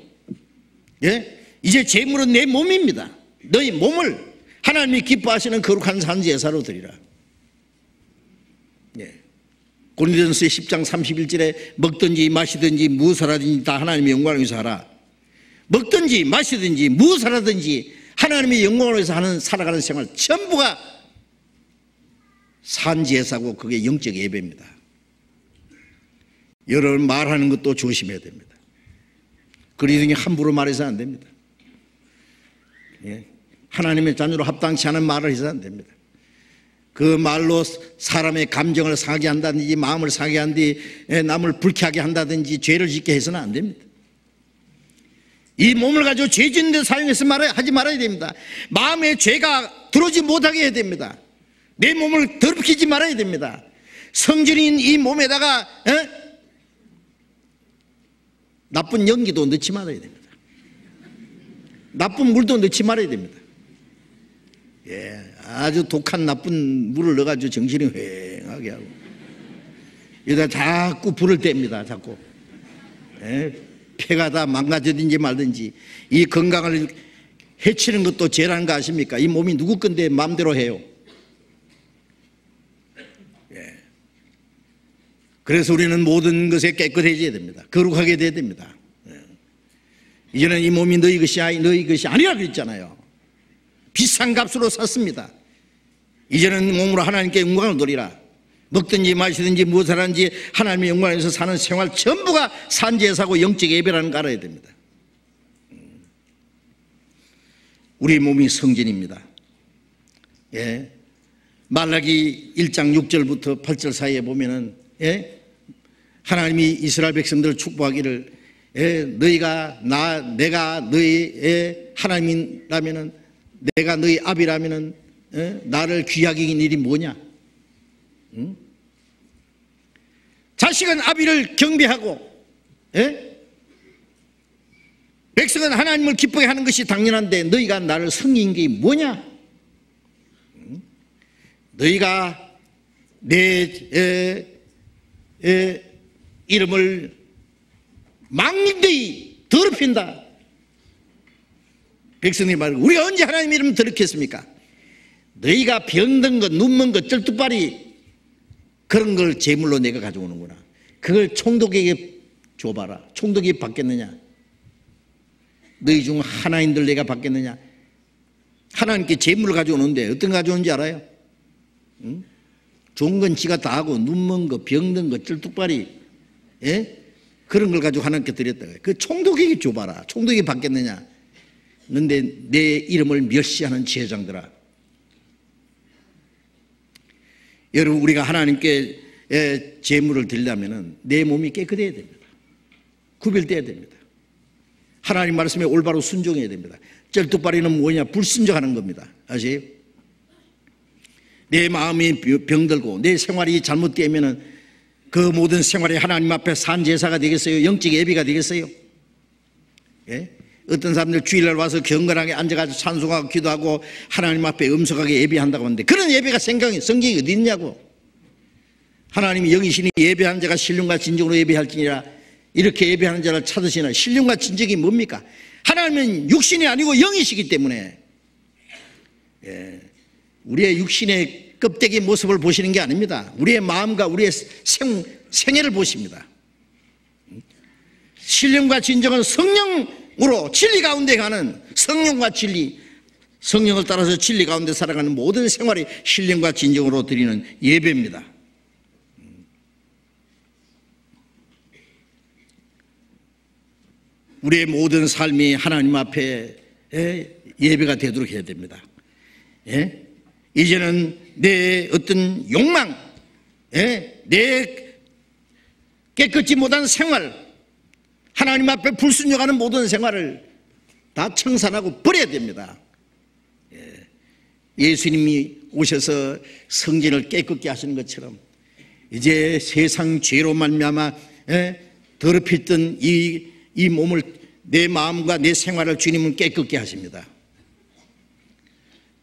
이제 제물은 내 몸입니다. 너희 몸을 하나님이 기뻐하시는 거룩한 산제사로 드리라. 고린도전서 10장 31절에 먹든지 마시든지 무엇을 하든지 다 하나님의 영광을 위해서 하라. 먹든지 마시든지 무엇을 하든지 하나님의 영광을 위해서 살아가는 생활 전부가 산제사고 그게 영적 예배입니다. 여러분 말하는 것도 조심해야 됩니다. 그러니 함부로 말해서 안 됩니다. 하나님의 자녀로 합당치 않은 말을 해서 안 됩니다. 그 말로 사람의 감정을 상하게 한다든지 마음을 상하게 한다든지 남을 불쾌하게 한다든지 죄를 짓게 해서는 안 됩니다. 이 몸을 가지고 죄 짓는 데 사용해서 하지 말아야 됩니다. 마음에 죄가 들어오지 못하게 해야 됩니다. 내 몸을 더럽히지 말아야 됩니다. 성전인 이 몸에다가 나쁜 연기도 넣지 말아야 됩니다. 나쁜 물도 넣지 말아야 됩니다. 아주 독한 나쁜 물을 넣어가지고 정신이 휑하게 하고 여기다 자꾸 불을 뗍니다. 자꾸 폐가 다 망가지든지 말든지 이 건강을 해치는 것도 죄라는 거 아십니까? 이 몸이 누구 건데 마음대로 해요. 그래서 우리는 모든 것에 깨끗해져야 됩니다. 거룩하게 돼야 됩니다. 이제는 이 몸이 너희 것이 아니라 그랬잖아요. 비싼 값으로 샀습니다. 이제는 몸으로 하나님께 영광을 돌리라. 먹든지 마시든지 무엇을 하는지 하나님의 영광을 위해서 사는 생활 전부가 산제사고 영적 예배라는 거 알아야 됩니다. 우리 몸이 성전입니다. 예. 말라기 1장 6절부터 8절 사이에 보면은, 예? 하나님이 이스라엘 백성들을 축복하기를, 예? 내가 너희의 하나님이라면은, 내가 너희 아비라면은, 예? 나를 귀하게 여긴 일이 뭐냐? 응? 자식은 아비를 경배하고, 예? 백성은 하나님을 기쁘게 하는 것이 당연한데 너희가 나를 섬긴 게 뭐냐? 응? 너희가 내 이름을 망령되이 더럽힌다. 백성들이 말하고 우리가 언제 하나님 이름을 더럽혔습니까? 너희가 병든 것, 눈먼 것, 쩔뚝발이 그런 걸 제물로 내가 가져오는구나. 그걸 총독에게 줘봐라. 총독이 받겠느냐? 너희 중 하나인들 내가 받겠느냐? 하나님께 제물을 가져오는데 어떤 거 가져오는지 알아요? 응? 좋은 건 지가 다 하고 눈먼 거, 병든 거, 쩔뚝발이, 예? 그런 걸 가지고 하나님께 드렸다. 그 총독에게 줘봐라. 총독이 받겠느냐? 그런데 내 이름을 멸시하는 제사장들아. 여러분, 우리가 하나님께 제물을 드리려면 내 몸이 깨끗해야 됩니다. 구별돼야 됩니다. 하나님 말씀에 올바로 순종해야 됩니다. 쩔뚝발이는 뭐냐? 불순종하는 겁니다. 아시죠? 내 마음이 병들고 내 생활이 잘못되면 그 모든 생활이 하나님 앞에 산제사가 되겠어요? 영적 예배가 되겠어요? 예? 어떤 사람들 주일날 와서 경건하게 앉아가지고 찬송하고 기도하고 하나님 앞에 엄숙하게 예배한다고 하는데 그런 예배가 성경에 어디 있냐고. 하나님이 영이시니 예배하는 자가 신령과 진정으로 예배할지니라. 이렇게 예배하는 자를 찾으시나. 신령과 진정이 뭡니까? 하나님은 육신이 아니고 영이시기 때문에, 예, 우리의 육신의 껍데기 모습을 보시는 게 아닙니다. 우리의 마음과 우리의 생애를 보십니다. 신령과 진정은 성령으로 진리 가운데 가는, 성령과 진리, 성령을 따라서 진리 가운데 살아가는 모든 생활이 신령과 진정으로 드리는 예배입니다. 우리의 모든 삶이 하나님 앞에 예배가 되도록 해야 됩니다. 예? 이제는 내 어떤 욕망, 내 깨끗지 못한 생활, 하나님 앞에 불순종하는 모든 생활을 다 청산하고 버려야 됩니다. 예수님이 오셔서 성전을 깨끗게 하시는 것처럼 이제 세상 죄로 말미암아 더럽혔던 이 몸을, 내 마음과 내 생활을 주님은 깨끗게 하십니다.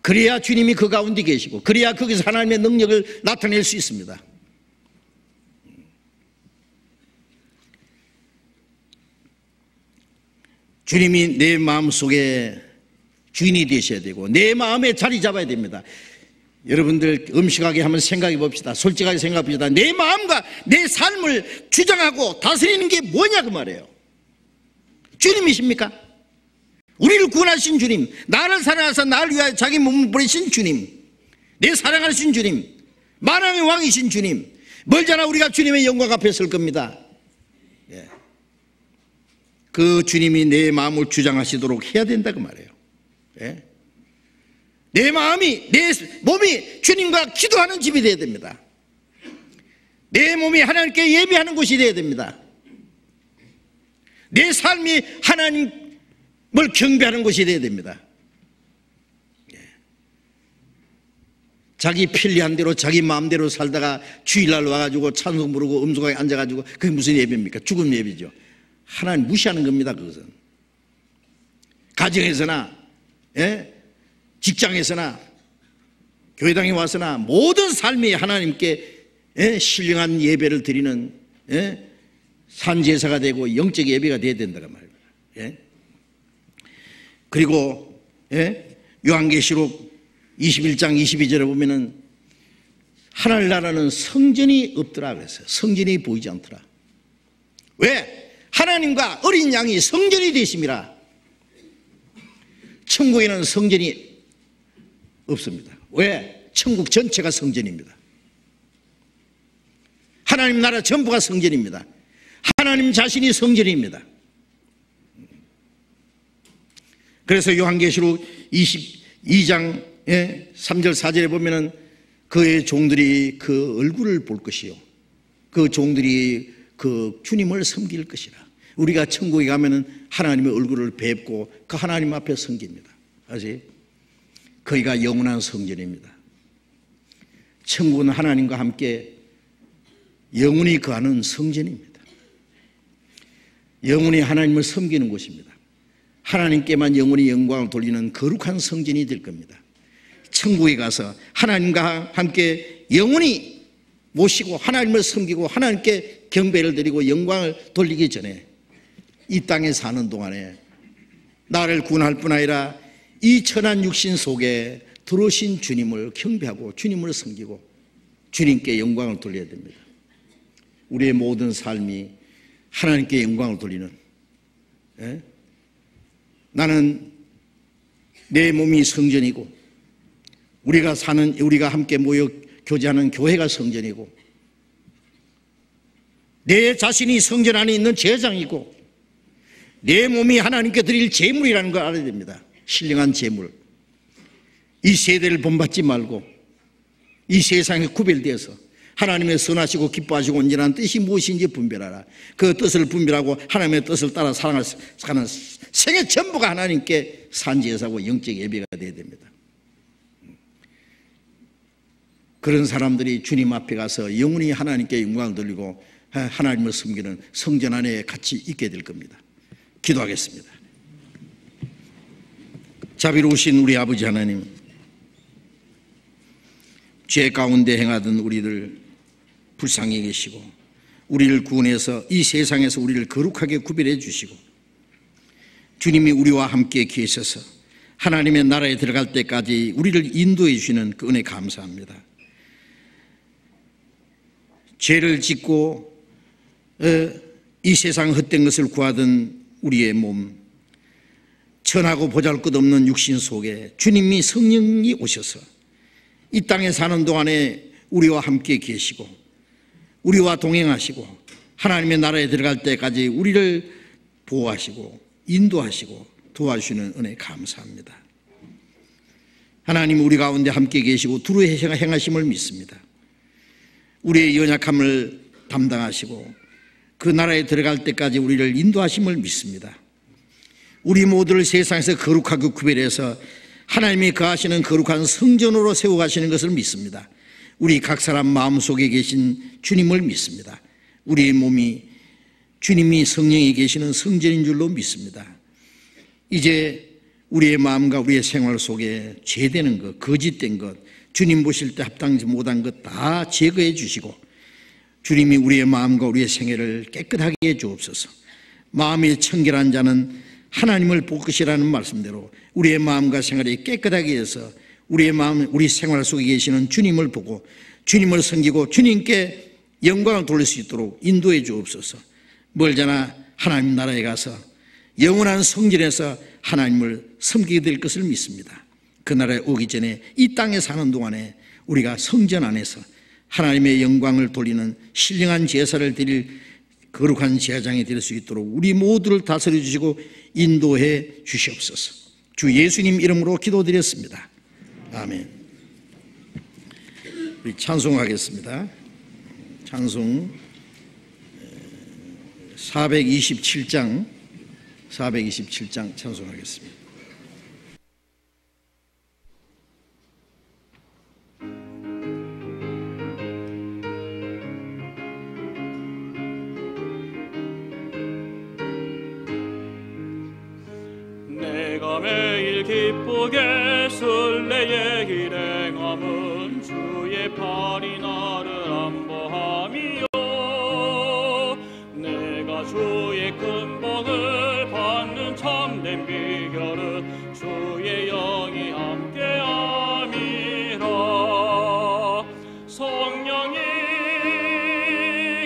그래야 주님이 그 가운데 계시고 그래야 거기서 하나님의 능력을 나타낼 수 있습니다. 주님이 내 마음속에 주인이 되셔야 되고 내 마음에 자리 잡아야 됩니다. 여러분들 음식하게 한번 생각해 봅시다. 솔직하게 생각해 봅시다. 내 마음과 내 삶을 주장하고 다스리는 게 뭐냐 그 말이에요. 주님이십니까? 우리를 구원하신 주님, 나를 사랑하사 나를 위하여 자기 몸을 버리신 주님, 내 사랑하신 주님, 만왕의 왕이신 주님, 멀잖아 우리가 주님의 영광 앞에 설 겁니다. 예. 그 주님이 내 마음을 주장하시도록 해야 된다 그 말이에요. 예. 내 마음이, 내 몸이 주님과 기도하는 집이 되어야 됩니다. 내 몸이 하나님께 예배하는 곳이 되어야 됩니다. 내 삶이 하나님을 경배하는 곳이 되어야 됩니다. 예. 자기 편리한 대로 자기 마음대로 살다가 주일날 와가지고 찬송 부르고 음성하게 앉아가지고 그게 무슨 예배입니까? 죽은 예배죠. 하나님 무시하는 겁니다. 그것은 가정에서나, 예? 직장에서나 교회당에 와서나 모든 삶이 하나님께, 예? 신령한 예배를 드리는, 예? 산제사가 되고 영적 예배가 되어야 된다는 말입니다. 예? 그리고, 예? 요한계시록 21장 22절에 보면은 하늘 나라는 성전이 없더라 그랬어요. 성전이 보이지 않더라. 왜? 하나님과 어린 양이 성전이 되심이라. 천국에는 성전이 없습니다. 왜? 천국 전체가 성전입니다. 하나님 나라 전부가 성전입니다. 하나님 자신이 성전입니다. 그래서 요한계시록 22장 3절 4절에 보면은 그의 종들이 그 얼굴을 볼 것이요 그 종들이 그 주님을 섬길 것이라. 우리가 천국에 가면은 하나님의 얼굴을 뵙고 그 하나님 앞에 섬깁니다. 아시? 거기가 영원한 성전입니다. 천국은 하나님과 함께 영원히 거하는 성전입니다. 영원히 하나님을 섬기는 곳입니다. 하나님께만 영원히 영광을 돌리는 거룩한 성전이 될 겁니다. 천국에 가서 하나님과 함께 영원히 모시고 하나님을 섬기고 하나님께 경배를 드리고 영광을 돌리기 전에 이 땅에 사는 동안에 나를 구원할 뿐 아니라 이 천한 육신 속에 들어오신 주님을 경배하고 주님을 섬기고 주님께 영광을 돌려야 됩니다. 우리의 모든 삶이 하나님께 영광을 돌리는, 나는 내 몸이 성전이고 우리가 함께 모여 교제하는 교회가 성전이고 내 자신이 성전 안에 있는 제장이고 내 몸이 하나님께 드릴 제물이라는 걸 알아야 됩니다. 신령한 제물. 이 세대를 본받지 말고 이 세상에 구별되어서 하나님의 선하시고 기뻐하시고 온전한 뜻이 무엇인지 분별하라. 그 뜻을 분별하고 하나님의 뜻을 따라 살아가는 생애 전부가 하나님께 산제사고 영적 예배가 되어야 됩니다. 그런 사람들이 주님 앞에 가서 영원히 하나님께 영광을 돌리고 하나님을 섬기는 성전 안에 같이 있게 될 겁니다. 기도하겠습니다. 자비로우신 우리 아버지 하나님, 죄 가운데 행하던 우리를 불쌍히 계시고 우리를 구원해서 이 세상에서 우리를 거룩하게 구별해 주시고 주님이 우리와 함께 계셔서 하나님의 나라에 들어갈 때까지 우리를 인도해 주시는 그 은혜 감사합니다. 죄를 짓고 이 세상 헛된 것을 구하던 우리의 몸, 천하고 보잘것없는 육신 속에 주님이 성령이 오셔서 이 땅에 사는 동안에 우리와 함께 계시고 우리와 동행하시고 하나님의 나라에 들어갈 때까지 우리를 보호하시고 인도하시고 도와주시는 은혜 감사합니다. 하나님, 우리 가운데 함께 계시고 두루 행하심을 믿습니다. 우리의 연약함을 담당하시고 그 나라에 들어갈 때까지 우리를 인도하심을 믿습니다. 우리 모두를 세상에서 거룩하게 구별해서 하나님이 거하시는 거룩한 성전으로 세워가시는 것을 믿습니다. 우리 각 사람 마음속에 계신 주님을 믿습니다. 우리의 몸이 주님이 성령이 계시는 성전인 줄로 믿습니다. 이제 우리의 마음과 우리의 생활 속에 죄되는 것, 거짓된 것, 주님 보실 때 합당치 못한 것 다 제거해 주시고 주님이 우리의 마음과 우리의 생애를 깨끗하게 해 주옵소서. 마음이 청결한 자는 하나님을 볼 것이라는 말씀대로 우리의 마음과 생활이 깨끗하게 해서 우리의 마음, 우리 생활 속에 계시는 주님을 보고 주님을 섬기고 주님께 영광을 돌릴 수 있도록 인도해 주옵소서. 멀잖아 하나님 나라에 가서 영원한 성전에서 하나님을 섬기게 될 것을 믿습니다. 그 나라에 오기 전에 이 땅에 사는 동안에 우리가 성전 안에서 하나님의 영광을 돌리는 신령한 제사를 드릴 거룩한 제사장이 될 수 있도록 우리 모두를 다스려 주시고 인도해 주시옵소서. 주 예수님 이름으로 기도드렸습니다. 아멘. 우리 찬송하겠습니다. 찬송 427장 찬송하겠습니다. 내가 매일 기쁘게 순례의 길 행함은 주의 팔이 나를 안보함이요. 내가 주의 큰 복을 받는 참된 비결은 주의 영이 함께함이라. 성령이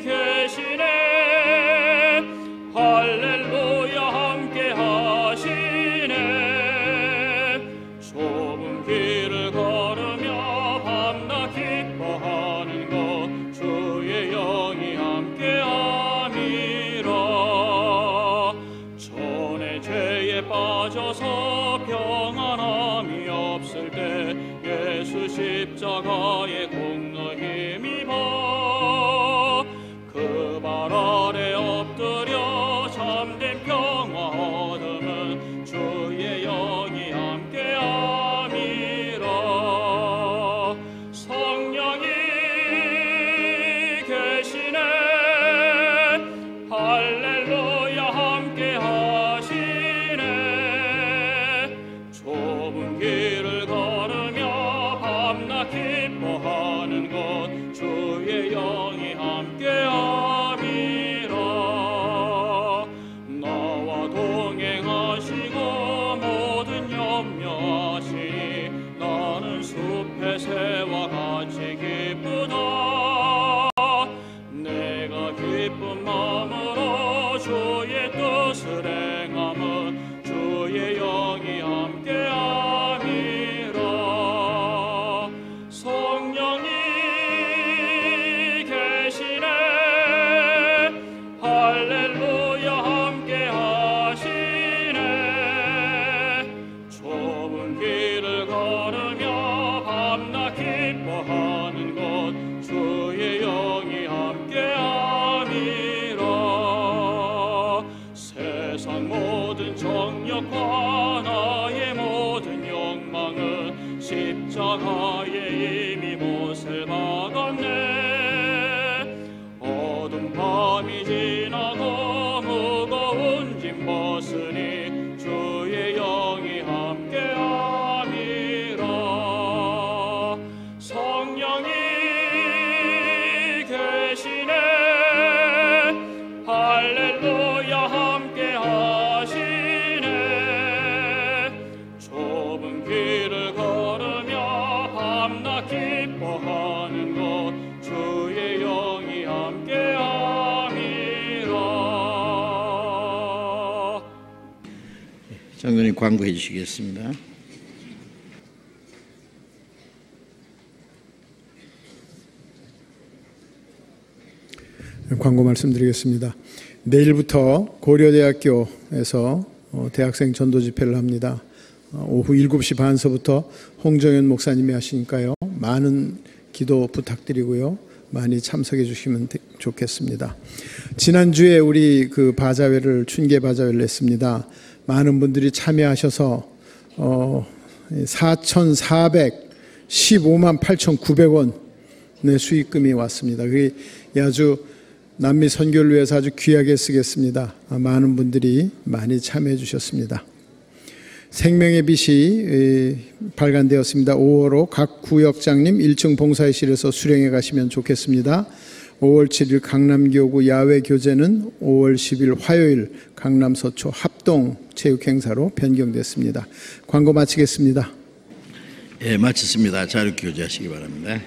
계시네 할렐루야 함께 하시네. 좁은 길을 가 빠져서 평안함이 없을 때 예수 십자가의 공로 힘입어 그 발 아래 엎드려 참된 평화 얻음은 주의 영이 함께함이라. 성령이 계시네 할렐루야 함께하시네. 좁은 길을 걸으며 밤낮 기뻐하는 것 주의 영이 함께함이라. 나와 동행하시고 모든 염려하시니 나는 숲의 새와 같이 기쁘다. 내가 기쁜 마음으로 주의 뜻을 행함은 주의 영이 함께함이라. 성령이 계시네 할렐루야 함께하시네. 좁은 길을 걸으며 밤낮 기뻐하는 것 주의 영이 함께함이라. 세상 모든 정욕과 나의 모든 욕망은 십자가에 이미 못을 박았네. 어두운 밤이 지나고 무거운 짐 벗으니 주의 영이 함께함이라. 성령이 계시네 할렐루야 함께하시네. 좁은 길을 걸으며 밤낮 기뻐하는 것 주의 영이 함께함이라. 장로님 광고해 주시겠습니다. 광고 말씀드리겠습니다. 내일부터 고려대학교에서 대학생 전도 집회를 합니다. 오후 7시 반서부터 홍정현 목사님이 하시니까요. 많은 기도 부탁드리고요. 많이 참석해 주시면 좋겠습니다. 지난주에 우리 그 바자회를 춘계 바자회를 했습니다. 많은 분들이 참여하셔서 4,415만 8,900원의 수익금이 왔습니다. 그게 아주 남미 선교를 위해서 아주 귀하게 쓰겠습니다. 많은 분들이 많이 참여해 주셨습니다. 생명의 빛이 발간되었습니다. 5월호 각 구역장님 1층 봉사회실에서 수령해 가시면 좋겠습니다. 5월 7일 강남교구 야외교제는 5월 10일 화요일 강남 서초 합동 체육행사로 변경됐습니다. 광고 마치겠습니다. 예, 마쳤습니다. 자료 교제하시기 바랍니다.